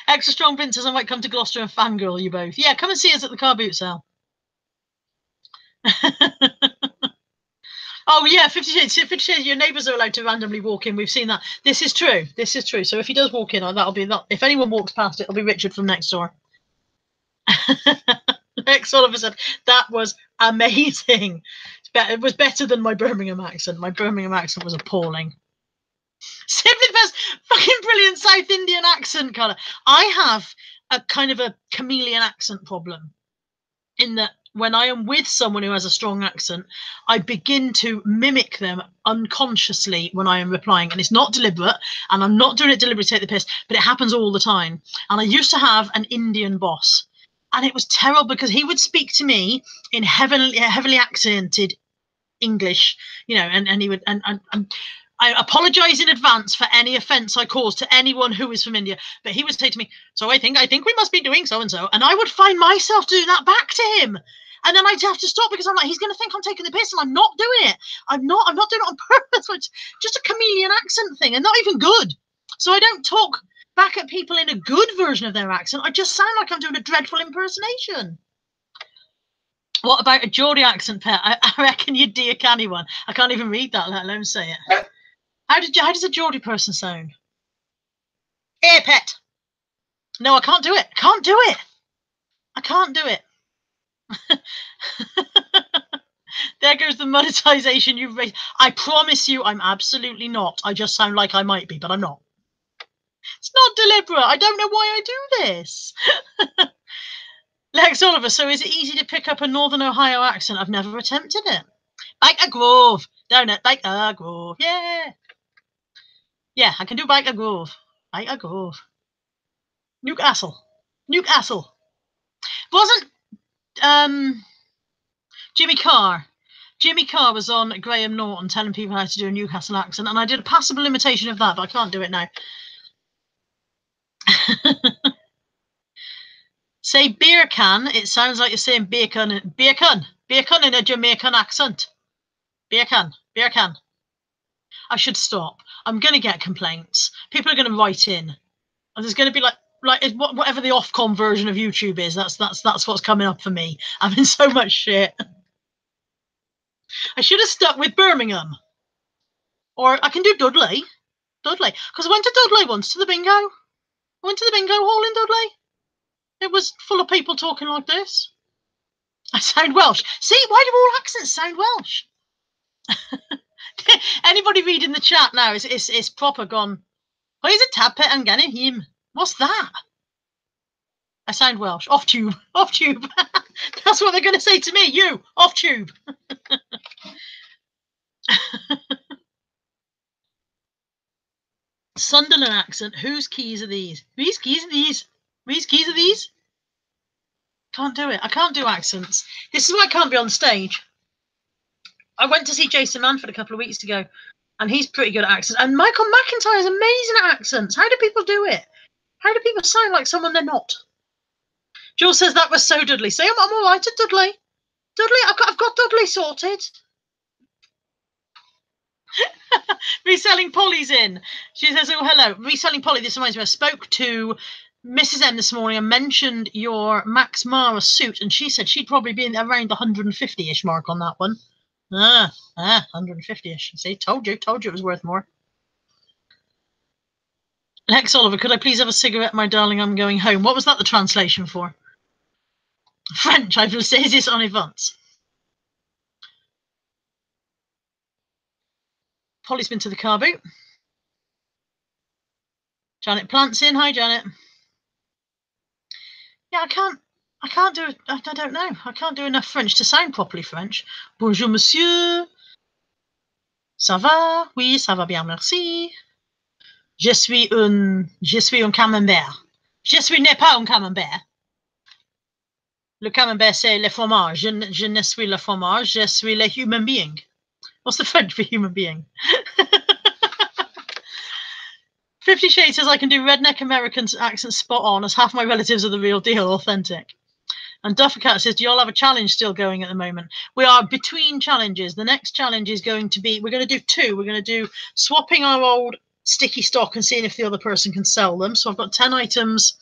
[SPEAKER 1] Extra Strong Bin says I might come to Gloucester and fangirl you both. Yeah, come and see us at the car boot sale. Oh yeah, 50 Shades. Your neighbours are allowed to randomly walk in. We've seen that. This is true. So if he does walk in, that'll be that. If anyone walks past, it'll be Richard from next door. Lex Oliver said that was amazing. It was better than my Birmingham accent. My Birmingham accent was appalling. Simply the best fucking brilliant South Indian accent, colour. I have a kind of a chameleon accent problem in that when I am with someone who has a strong accent, I begin to mimic them unconsciously when I am replying. And it's not deliberate, and I'm not doing it deliberately to take the piss, but it happens all the time. And I used to have an Indian boss. And it was terrible because he would speak to me in heavily accented English, you know, and he would, and I apologize in advance for any offense I caused to anyone who is from India, but he would say to me, so I think we must be doing so and so, and I would find myself doing that back to him, and then I'd have to stop because I'm like, he's going to think I'm taking the piss, and I'm not doing it. I'm not doing it on purpose. It's just a chameleon accent thing, and not even good. So I don't talk back at people in a good version of their accent. I just sound like I'm doing a dreadful impersonation. What about a Geordie accent, Pet? I reckon you'd do a canny one. I can't even read that, let alone say it. How does a Geordie person sound? Hey, Pet. No, I can't do it. I can't do it. I can't do it. There goes the monetization you've raised. I promise you I'm absolutely not. I just sound like I might be, but I'm not. It's not deliberate. I don't know why I do this. Lex Oliver, so is it easy to pick up a Northern Ohio accent? I've never attempted it. Baker Grove, down at Baker Grove, yeah. Yeah, I can do Baker Grove. Baker Grove. Newcastle. Wasn't Jimmy Carr. Jimmy Carr was on Graham Norton telling people how to do a Newcastle accent, and I did a passable imitation of that, but I can't do it now. Say beer can, it sounds like you're saying bacon in a Jamaican accent. Beer can. I should stop. I'm going to get complaints. People are going to write in. And there's going to be like whatever the Ofcom version of YouTube is, that's what's coming up for me. I'm in so much shit. I should have stuck with Birmingham. Or I can do Dudley. Because I went to Dudley once, to the bingo. I went to the bingo hall in Dudley. It was full of people talking like this. I sound Welsh. See, why do all accents sound Welsh? Anybody reading the chat now is proper gone. Why is it Tapet and getting him? What's that? I sound Welsh. Off tube. That's what they're going to say to me. You, off tube. Sunderland accent. Whose keys are these? Whose keys are these? Can't do it. I can't do accents. This is why I can't be on stage. I went to see Jason Manford a couple of weeks ago, and he's pretty good at accents. And Michael McIntyre is amazing at accents. How do people do it? How do people sound like someone they're not? Jules says that was so Dudley. Say, I'm all right at Dudley. I've got Dudley sorted. Reselling Polly's in. She says, oh, hello. Reselling Polly, this reminds me, I spoke to Mrs. M this morning and mentioned your Max Mara suit, and she said she'd probably be around the 150-ish mark on that one. 150-ish. See, told you it was worth more. Lex Oliver, could I please have a cigarette, my darling? I'm going home. What was that the translation for? French, I will say this en avance. Polly's been to the car boot. Janet Plant's in. Hi, Janet. Yeah, I can't do it. I don't know. I can't do enough French to sound properly French. Bonjour, monsieur. Ça va? Oui, ça va bien, merci. Je suis un camembert. Je n'ai pas un camembert. Le camembert, c'est le fromage. Je ne suis le fromage. Je suis le human being. What's the French for human being? 50 Shades says I can do redneck American accent spot on, as half my relatives are the real deal, authentic. And Duffercat says, do you all have a challenge still going at the moment? We are between challenges. The next challenge is going to be, we're going to do two. We're going to do swapping our old sticky stock and seeing if the other person can sell them. So I've got 10 items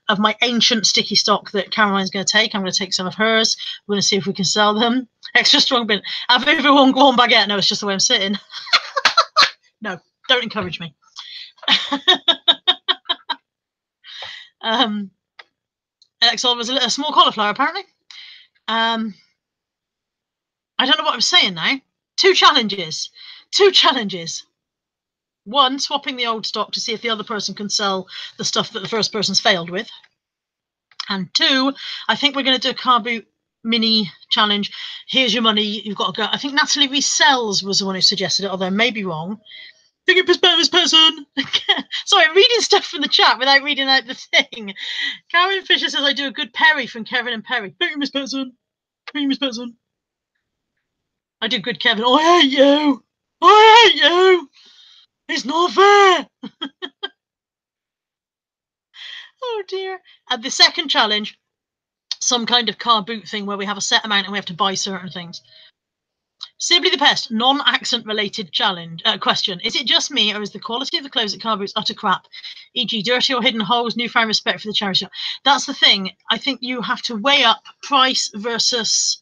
[SPEAKER 1] of my ancient sticky stock that Caroline's going to take. I'm going to take some of hers. We're going to see if we can sell them. Extra strong bin. Have everyone go on baguette? No, it's just the way I'm sitting. No, don't encourage me. Alex Oliver's a small cauliflower, apparently. I don't know what I'm saying now. Two challenges. One, swapping the old stock to see if the other person can sell the stuff that the first person's failed with. And two, I think we're going to do a car boot mini challenge. Here's your money. You've got to go. I think Natalie Resells was the one who suggested it, although I may be wrong. Thank you, Miss Person. Sorry, I'm reading stuff from the chat without reading out the thing. Karen Fisher says I do a good Perry from Kevin and Perry. Thank you, Miss Person. Thank you, Miss Person. I do good Kevin. I hate you. I hate you. It's not fair. Oh dear. And the second challenge, some kind of car boot thing where we have a set amount and we have to buy certain things. Sibley the Pest, non-accent related challenge question. Is it just me or is the quality of the clothes at car boots utter crap? E.g. dirty or hidden holes, newfound respect for the charity shop. That's the thing. I think you have to weigh up price versus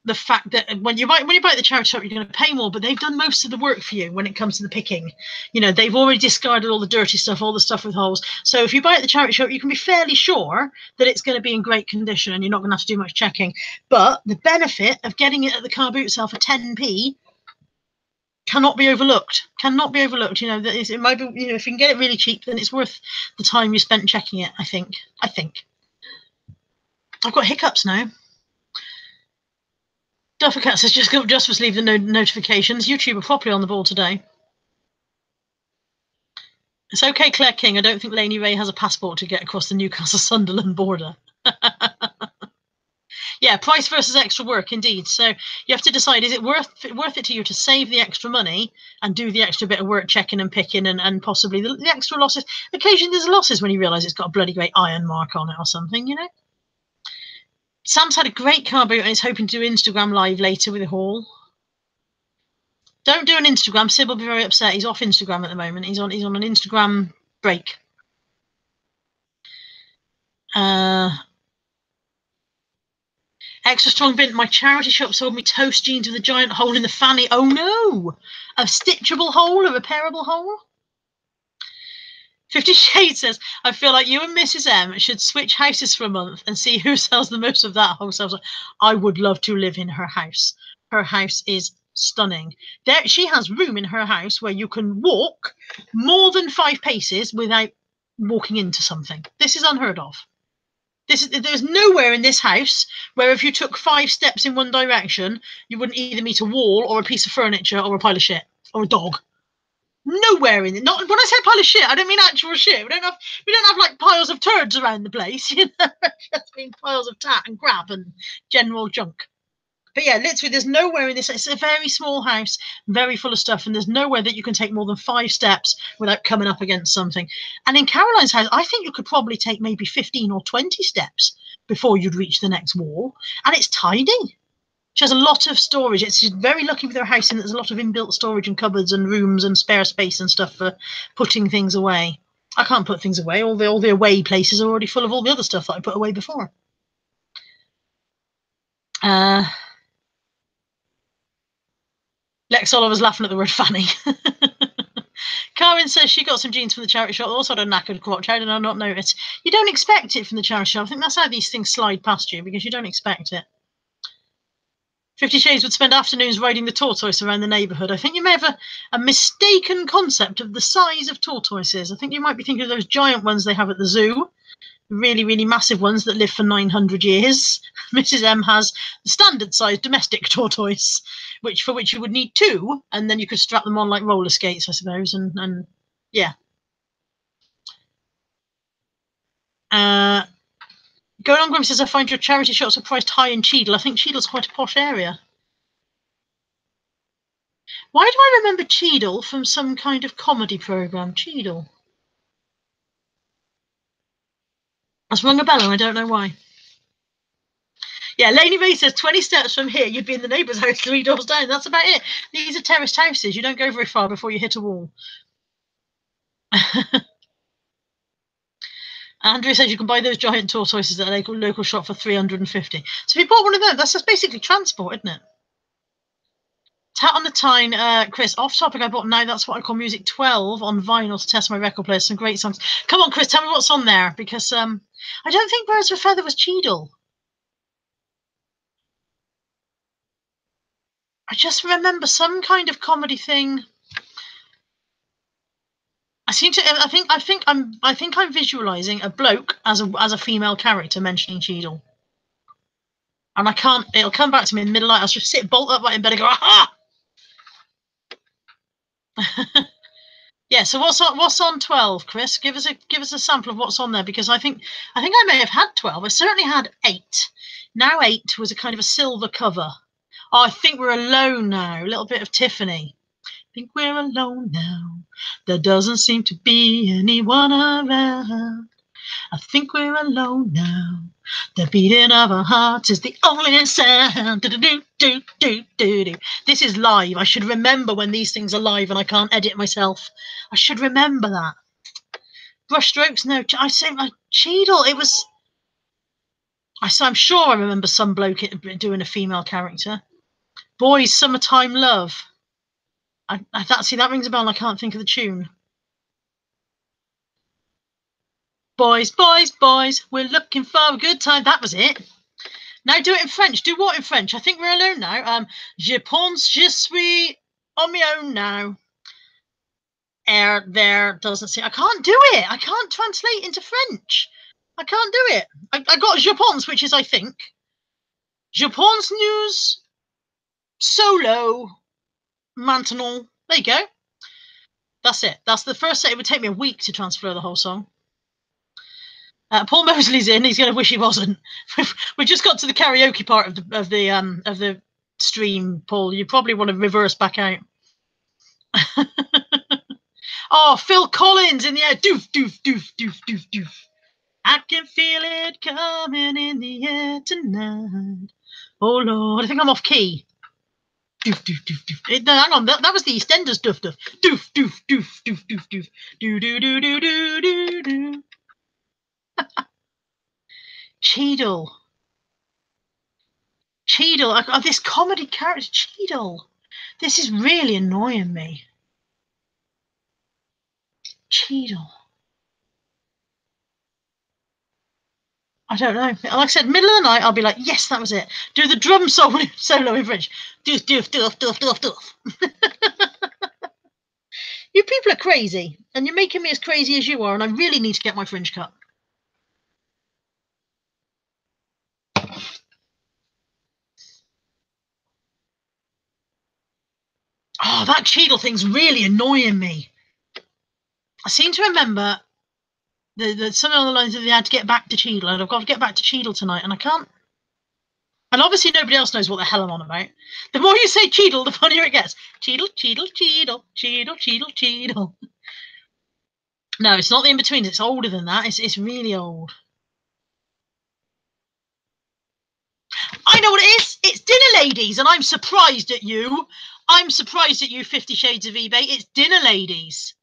[SPEAKER 1] the fact that when you buy at the charity shop, you're going to pay more, but they've done most of the work for you when it comes to the picking. You know, they've already discarded all the dirty stuff, all the stuff with holes. So if you buy at the charity shop, you can be fairly sure that it's going to be in great condition and you're not going to have to do much checking. But the benefit of getting it at the car boot sale for 10p cannot be overlooked. Cannot be overlooked. You know, it might be, you know, if you can get it really cheap, then it's worth the time you spent checking it, I think. I've got hiccups now. Duffercat says just was leave the notifications. YouTube are properly on the ball today. It's okay, Claire King. I don't think Lainey Ray has a passport to get across the Newcastle-Sunderland border. Yeah, price versus extra work, indeed. So you have to decide, is it worth it to you to save the extra money and do the extra bit of work checking and picking and possibly the extra losses? Occasionally there's losses when you realise it's got a bloody great iron mark on it or something, you know? Sam's had a great car boot and is hoping to do Instagram live later with a haul. Don't do an Instagram. Sib will be very upset. He's off Instagram at the moment. He's on an Instagram break. Extra strong bint. My charity shop sold me toast jeans with a giant hole in the fanny. Oh no! A stitchable hole, a repairable hole? 50 Shades says, I feel like you and Mrs. M should switch houses for a month and see who sells the most of that wholesale. I would love to live in her house. Her house is stunning. She has room in her house where you can walk more than 5 paces without walking into something. This is unheard of. There's nowhere in this house where if you took 5 steps in one direction, you wouldn't either meet a wall or a piece of furniture or a pile of shit or a dog. Nowhere in it. Not when I say pile of shit, I don't mean actual shit. We don't have like piles of turds around the place, you know. Just mean piles of tat and crap and general junk. But yeah, literally, there's nowhere in this. It's a very small house, very full of stuff, and there's nowhere that you can take more than 5 steps without coming up against something. And in Caroline's house, I think you could probably take maybe 15 or 20 steps before you'd reach the next wall. And it's tidy. She has a lot of storage. She's very lucky with her house, and there's a lot of inbuilt storage and cupboards and rooms and spare space and stuff for putting things away. I can't put things away. All the away places are already full of all the other stuff that I put away before. Lex Oliver's laughing at the word fanny. Karen says she got some jeans from the charity shop. Also had a knackered crotch. How did I not notice? You don't expect it from the charity shop. I think that's how these things slide past you, because you don't expect it. 50 Shades would spend afternoons riding the tortoise around the neighbourhood. I think you may have a mistaken concept of the size of tortoises. I think you might be thinking of those giant ones they have at the zoo. Really, really massive ones that live for 900 years. Mrs. M has the standard-sized domestic tortoise, for which you would need 2, and then you could strap them on like roller skates, I suppose, and yeah. Going on, Grim says, I find your charity shops are priced high in Cheadle. I think Cheadle's quite a posh area. Why do I remember Cheadle from some kind of comedy programme? Cheadle. That's rung a bell and I don't know why. Yeah, Lainey Ray says 20 steps from here, you'd be in the neighbour's house 3 doors down. That's about it. These are terraced houses. You don't go very far before you hit a wall. Andrea says you can buy those giant tortoises at a local shop for 350. So if you bought one of them, that's just basically transport, isn't it? Tat on the Tyne, Chris, off topic, I bought Now That's What I Call Music 12 on vinyl to test my record player. Some great songs. Come on, Chris, tell me what's on there, because I don't think Birds of a Feather was Cheadle. I just remember some kind of comedy thing. I think I'm visualizing a bloke as a female character mentioning Cheadle. And I can't, it'll come back to me in the middle of the night. I'll just sit bolt upright in bed and go, aha! Yeah, so what's on 12, Chris? Give us a sample of what's on there, because I think I may have had 12. I certainly had 8. Now 8 was a kind of a silver cover. Oh, I think we're alone now. A little bit of Tiffany. I think we're alone now. There doesn't seem to be anyone around. I think we're alone now. The beating of our hearts is the only sound. Do-do-do-do-do-do. This is live. I should remember when these things are live and I can't edit myself. I should remember that. Brush strokes, no. I say my Cheadle. It was. I'm sure I remember some bloke doing a female character. Boys, Summertime Love. That rings a bell and I can't think of the tune. Boys, boys, boys, we're looking for a good time. That was it. Now do it in French. Do what in French? I think we're alone now. Je pense je suis on my own now. There doesn't see. I can't do it. I can't translate into French. I can't do it. I got je pense, which is I think. Je pense news solo maintenant. There you go. That's it. That's the first set. It would take me a week to transfer the whole song. Paul Mosley's in. He's going to wish he wasn't. We just got to the karaoke part of the stream, Paul. You probably want to reverse back out. Oh, Phil Collins in the air. Doof, doof, doof, doof, doof, doof. I can feel it coming in the air tonight. Oh, Lord. I think I'm off key. Doof, doof, doof, doof. No, hang on. That was the EastEnders doof, doof. Doof, doof, doof, doof, doof, doof. Doo, doo, doo, doo, doo, doo, doo. Cheadle. Cheadle. This comedy character, Cheadle. This is really annoying me. Cheadle. I don't know. Like I said, middle of the night, I'll be like, yes, that was it. Do the drum solo in French. Doof, doof, doof, doof, doof, doof. You people are crazy, and you're making me as crazy as you are, and I really need to get my fringe cut. Oh, that Cheadle thing's really annoying me. I seem to remember some of the lines that they had to get back to Cheadle, and I've got to get back to Cheadle tonight, and I can't. And obviously nobody else knows what the hell I'm on about. The more you say Cheadle, the funnier it gets. Cheadle, Cheadle, Cheadle, Cheadle, Cheadle, Cheadle. No, it's not the in-between. It's older than that. It's really old. I know what it is. It's Dinner Ladies, and I'm surprised at you. I'm surprised at you, 50 Shades of eBay. It's Dinner Ladies.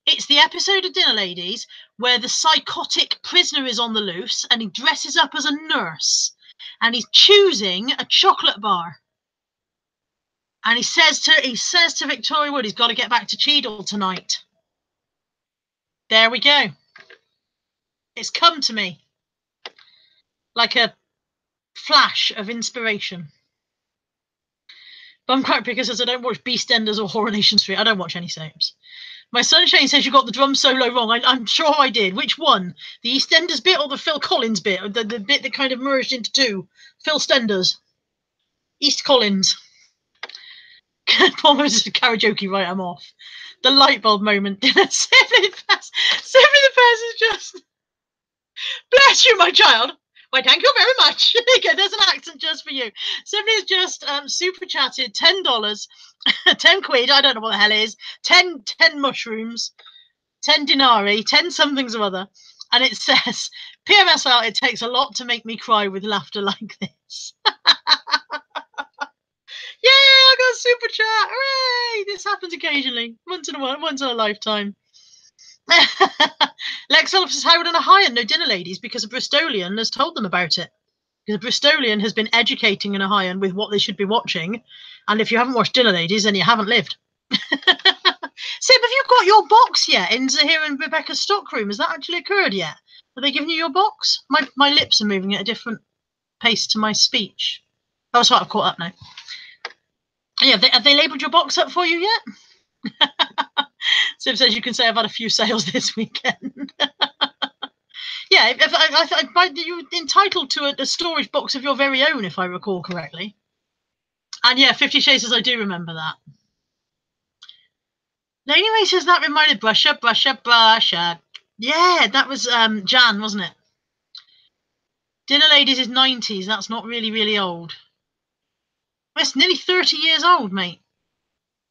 [SPEAKER 1] It's the episode of Dinner Ladies where the psychotic prisoner is on the loose and he dresses up as a nurse and he's choosing a chocolate bar. And he says to Victoria Wood, he's got to get back to Cheadle tonight. There we go. It's come to me like a flash of inspiration. Bumcrack Picker says I don't watch BeastEnders or Coronation Street. I don't watch any soaps. My Sunshine says you got the drum solo wrong. I'm sure I did. Which one? The EastEnders bit or the Phil Collins bit? Or the bit that kind of merged into two? Phil Stenders. East Collins. Almost a karaoke, right, I'm off. The light bulb moment. Simply the Pass is just... Bless you, my child. Why, thank you very much. There's an accent just for you. Simply has just super chatted $10, 10 quid, I don't know what the hell it is, 10 mushrooms, 10 denarii, 10 somethings or other. And it says, PMSL, it takes a lot to make me cry with laughter like this. Yeah, I got a super chat. Hooray! This happens occasionally. Once in a lifetime. Lex Phillips says Howard and a High and no Dinner Ladies because a Bristolian has told them about it. Because a Bristolian has been educating an Ohioan with what they should be watching. And if you haven't watched Dinner Ladies, then you haven't lived. Sib, have you got your box yet in Zahir and Rebecca's stockroom? Has that actually occurred yet? Have they given you your box? My lips are moving at a different pace to my speech. Oh, sorry, I've caught up now. Yeah, have they labelled your box up for you yet? Sib says you can say I've had a few sales this weekend. Yeah, you're entitled to a storage box of your very own, if I recall correctly. And yeah, 50 Shades says I do remember that. Lady May says that reminded brush up. Yeah, that was Jan, wasn't it? Dinner Ladies is 90s. That's not really, really old. It's nearly 30 years old, mate.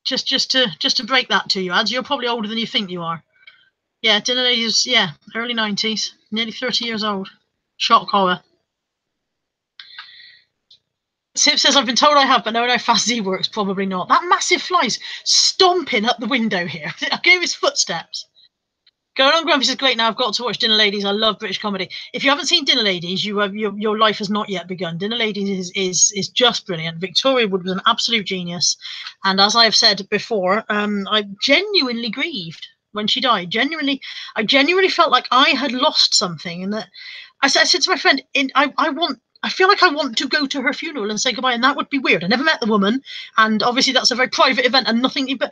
[SPEAKER 1] Just to break that to you, Ads. You're probably older than you think you are. Yeah, Dinner Ladies, yeah, early 90s. Nearly 30 years old. Shock horror. Sip says, I've been told I have, but knowing how fast Z works, probably not. That massive fly's stomping up the window here. I gave his footsteps. Going on Grumpy says, great, now I've got to watch Dinner Ladies. I love British comedy. If you haven't seen Dinner Ladies, your life has not yet begun. Dinner Ladies is just brilliant. Victoria Wood was an absolute genius. And as I have said before, I genuinely grieved when she died. I genuinely felt like I had lost something. And that I said to my friend, I feel like I want to go to her funeral and say goodbye, and that would be weird. I never met the woman, and obviously that's a very private event and nothing, but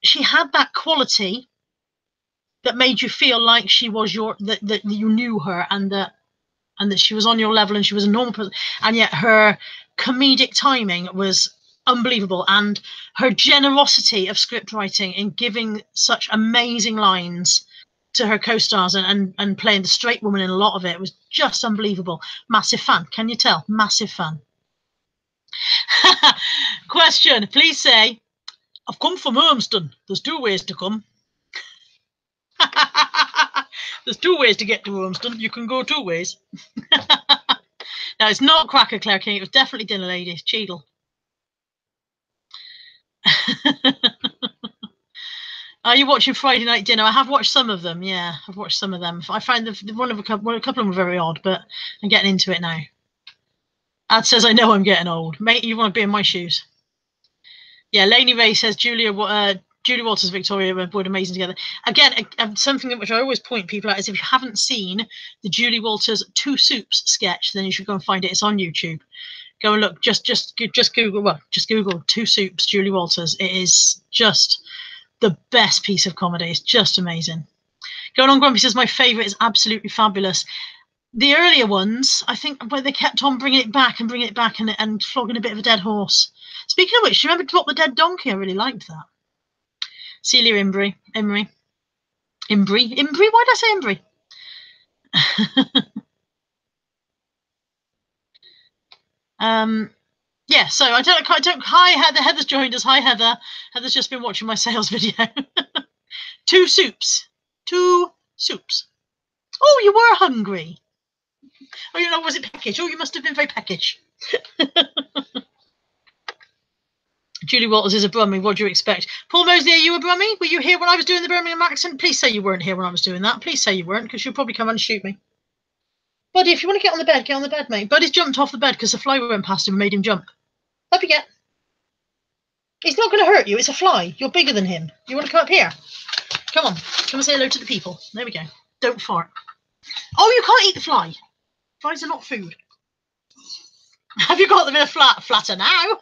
[SPEAKER 1] she had that quality that made you feel like she was that you knew her, and that she was on your level, and she was a normal person, and yet her comedic timing was unbelievable, and her generosity of script writing in giving such amazing lines to her co-stars and playing the straight woman in a lot of it was just unbelievable. Massive fan. Can you tell? Massive fan. Question. Please say, I've come from Urmston. There's 2 ways to come. There's 2 ways to get to Urmston. You can go 2 ways. No, it's not Cracker Claire King. It was definitely Dinner Ladies. Cheadle. Are you watching Friday Night Dinner? I have watched some of them. Yeah, I've watched some of them. I find a couple of them were very odd, but I'm getting into it now. Ad says, I know I'm getting old. Mate, you want to be in my shoes. Yeah, Lainey Ray says Julie Walters and Victoria were amazing together. Again, something which I always point people out is if you haven't seen the Julie Walters Two Soups sketch, then you should go and find it. It's on YouTube. Go and look. Just Google. Well, just Google Two Soups Julie Walters. It is just the best piece of comedy. It's just amazing. Going on Grumpy says my favourite is Absolutely Fabulous. The earlier ones, I think, where they kept on bringing it back and flogging a bit of a dead horse. Speaking of which, do you remember Drop the Dead Donkey? I really liked that. Celia Imbrie. Why did I say Imbrie? Yeah, so I don't. Hi, Heather. Heather's joined us. Hi, Heather. Heather's just been watching my sales video. Two soups. Oh, you were hungry. Oh, you know, was it peckish? Oh, you must have been very peckish. Julie Walters is a Brummie. What do you expect? Paul Mosley, are you a Brummie? Were you here when I was doing the Birmingham accent? Please say you weren't here when I was doing that. Please say you weren't, because you'll probably come and shoot me. Buddy, if you want to get on the bed, mate. Buddy's jumped off the bed because the fly went past him and made him jump. Up you get. He's not going to hurt you. It's a fly. You're bigger than him. You want to come up here? Come on. Come and say hello to the people. There we go. Don't fart. Oh, you can't eat the fly. Flies are not food. Have you got them in a flatter now?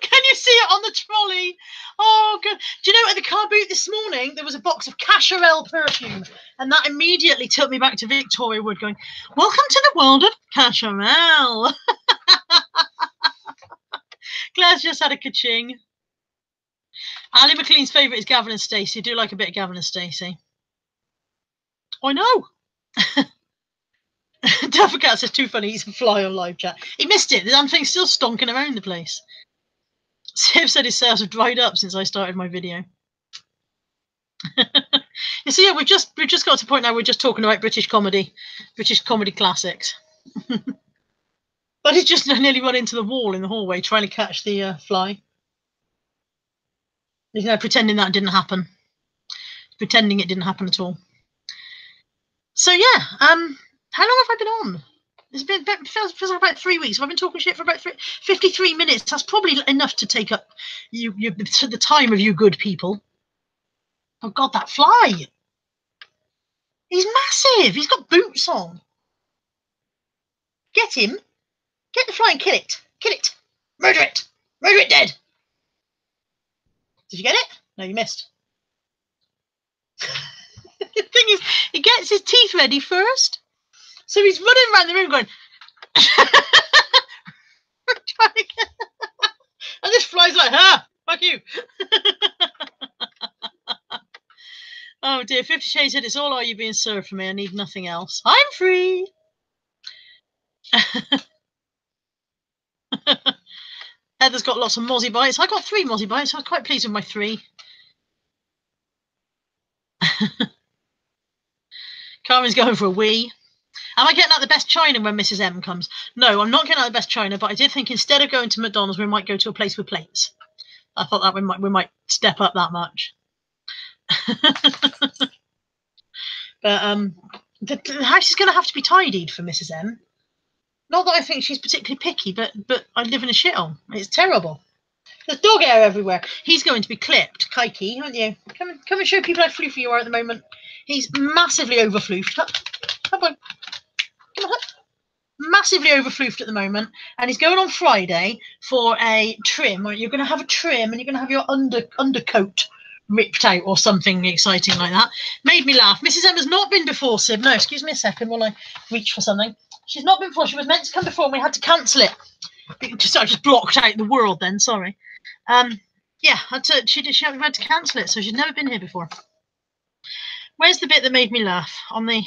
[SPEAKER 1] Can you see it on the trolley? Oh, good. Do you know, at the car boot this morning, there was a box of Cacharel perfume, and that immediately took me back to Victoria Wood going, welcome to the world of Cacharel. Claire's just had a ka-ching. Ali McLean's favourite is Gavin and Stacey. I do like a bit of Gavin and Stacey. I know. Duffercat says, too funny, he's a fly on live chat. He missed it. The damn thing's still stonking around the place. Sib said his sales have dried up since I started my video. You see, yeah, we've just got to the point now we're just talking about British comedy classics. But he's just nearly run into the wall in the hallway trying to catch the fly. He's now pretending that didn't happen. Pretending it didn't happen at all. So yeah, how long have I been on? It's been feels like about 3 weeks. I've been talking shit for about 53 minutes. That's probably enough to take up the time of you good people. Oh God, that fly! He's massive. He's got boots on. Get him. Get the fly and kill it. Kill it. Murder it. Murder it dead. Did you get it? No, you missed. The thing is, he gets his teeth ready first. So he's running around the room going, and this fly's like, fuck you. Oh dear, 50 Shades said, it's all are you being served for me. I need nothing else. I'm free. Heather's got lots of mozzie bites. I got 3 mozzie bites. I was quite pleased with my 3. Carmen's going for a wee. Am I getting out the best china when Mrs. M comes? No, I'm not getting out the best china, but I did think instead of going to McDonald's, we might go to a place with plates. I thought that we might step up that much. But the house is going to have to be tidied for Mrs. M. Not that I think she's particularly picky, but I live in a shithole. It's terrible. There's dog hair everywhere. He's going to be clipped, Kiki, aren't you? Come and show people how floofy you are at the moment. He's massively overfloofed. Come on. Massively overfloofed at the moment, and he's going on Friday for a trim. You're going to have a trim, and you're going to have your undercoat ripped out or something exciting like that. Made me laugh. Mrs. M has not been before, Sib. No, excuse me a second while I reach for something. She's not been before. She was meant to come before, and we had to cancel it. I just blocked out the world then. Sorry. Yeah, she had to cancel it, so she's never been here before. Where's the bit that made me laugh? On the...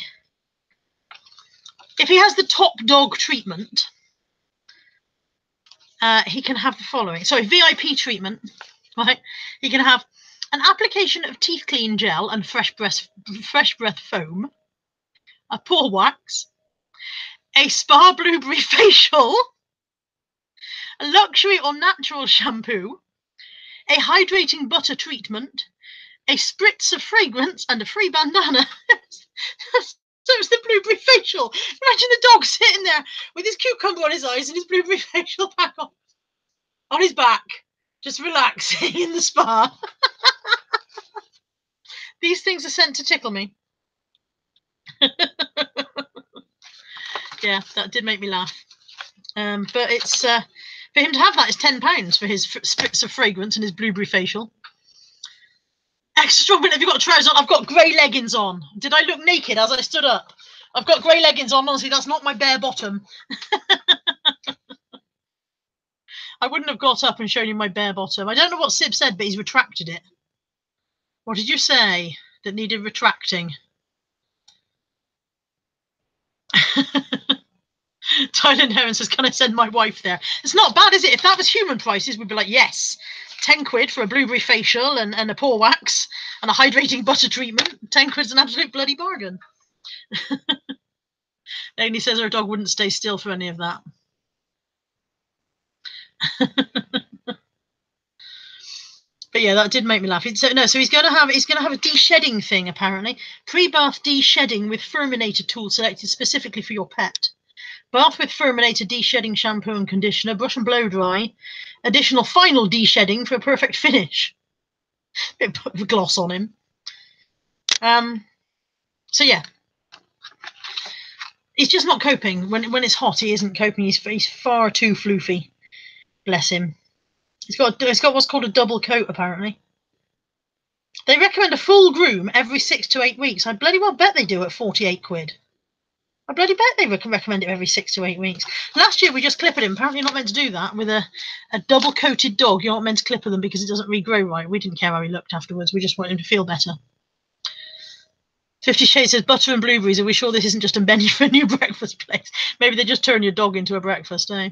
[SPEAKER 1] If he has the top dog treatment, he can have the following. Sorry, VIP treatment, right? He can have an application of teeth clean gel and fresh breath foam, a paw wax, a spa blueberry facial, a luxury or natural shampoo, a hydrating butter treatment, a spritz of fragrance, and a free bandana. So it's the blueberry facial. Imagine the dog sitting there with his cucumber on his eyes and his blueberry facial pack on his back, just relaxing in the spa. These things are sent to tickle me. Yeah, that did make me laugh. But it's for him to have that is £10 for his spritz of fragrance and his blueberry facial. Extra strong. Have you got trousers on? I've got grey leggings on. Did I look naked as I stood up? I've got grey leggings on. Honestly, that's not my bare bottom. I wouldn't have got up and shown you my bare bottom. I don't know what Sib said, but he's retracted it. What did you say that needed retracting? Thailand Heron says, can I send my wife there? It's not bad, is it? If that was human prices, we'd be like, yes. 10 quid for a blueberry facial and a paw wax and a hydrating butter treatment. 10 quid's an absolute bloody bargain. Lainey says her dog wouldn't stay still for any of that. But yeah, that did make me laugh. So he's going to have a de-shedding thing apparently. Pre-bath de-shedding with Furminator tool selected specifically for your pet. Bath with Furminator de-shedding shampoo and conditioner. Brush and blow dry. Additional final de-shedding for a perfect finish. Put the gloss on him. So yeah, he's just not coping. When it's hot, he isn't coping. He's far too floofy. Bless him. It's got what's called a double coat, apparently. They recommend a full groom every 6 to 8 weeks. I bloody well bet they do at 48 quid. I bloody bet they recommend it every 6 to 8 weeks. Last year we just clipped him. Apparently you're not meant to do that. With a double coated dog, you're not meant to clipper them because it doesn't regrow right. We didn't care how he looked afterwards. We just wanted him to feel better. 50 Shades says, butter and blueberries. Are we sure this isn't just a menu for a new breakfast place? Maybe they just turn your dog into a breakfast, eh?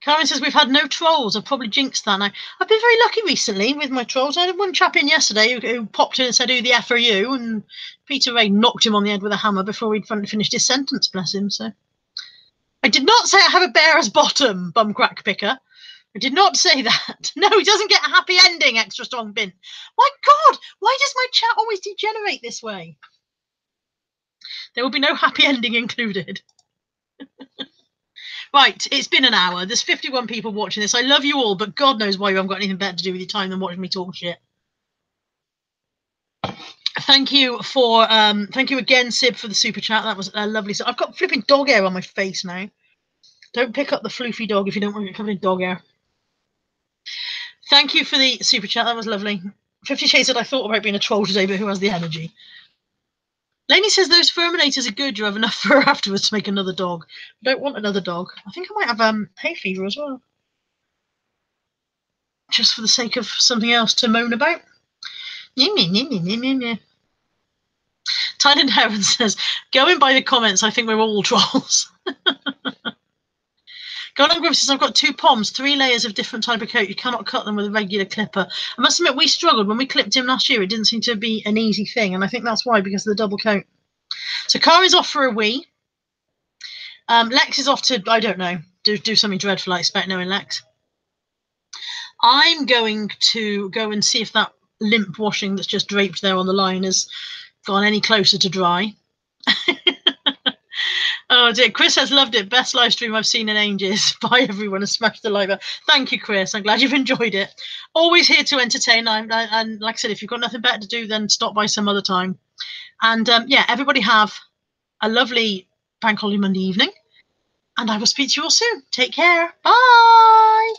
[SPEAKER 1] Karen says, we've had no trolls. I've probably jinxed that now. I've been very lucky recently with my trolls. I had one chap in yesterday who popped in and said, who the F are you? And Peter Ray knocked him on the head with a hammer before he'd finished his sentence, bless him. So I did not say I have a bear's bottom, bum crack picker. I did not say that. No, he doesn't get a happy ending, extra strong bin. My God, why does my chat always degenerate this way? There will be no happy ending included. Right, it's been an hour. There's 51 people watching this. I love you all, but God knows why you haven't got anything better to do with your time than watching me talk shit. Thank you again, Sib, for the super chat. That was lovely. So I've got flipping dog hair on my face now. Don't pick up the floofy dog if you don't want to get covered in dog hair. Thank you for the super chat. That was lovely. 50 Shades said, I thought about being a troll today, but who has the energy? Lainey says those Furminators are good. You have enough fur afterwards to make another dog. I don't want another dog. I think I might have hay fever as well. Just for the sake of something else to moan about. Tyler Heron says, going by the comments, I think we're all trolls. Golden Griff says, I've got 2 poms, 3 layers of different type of coat. You cannot cut them with a regular clipper. I must admit, we struggled when we clipped him last year. It didn't seem to be an easy thing, and I think that's why, because of the double coat. So Kari's off for a wee. Lex is off to, I don't know, do something dreadful, I expect, knowing Lex. I'm going to go and see if that limp washing that's just draped there on the line has gone any closer to dry. Oh dear, Chris has loved it. Best live stream I've seen in ages. Bye everyone, and smash the like button. Thank you, Chris. I'm glad you've enjoyed it. Always here to entertain. And like I said, if you've got nothing better to do, then stop by some other time. And yeah, everybody have a lovely bank holiday Monday evening. And I will speak to you all soon. Take care. Bye.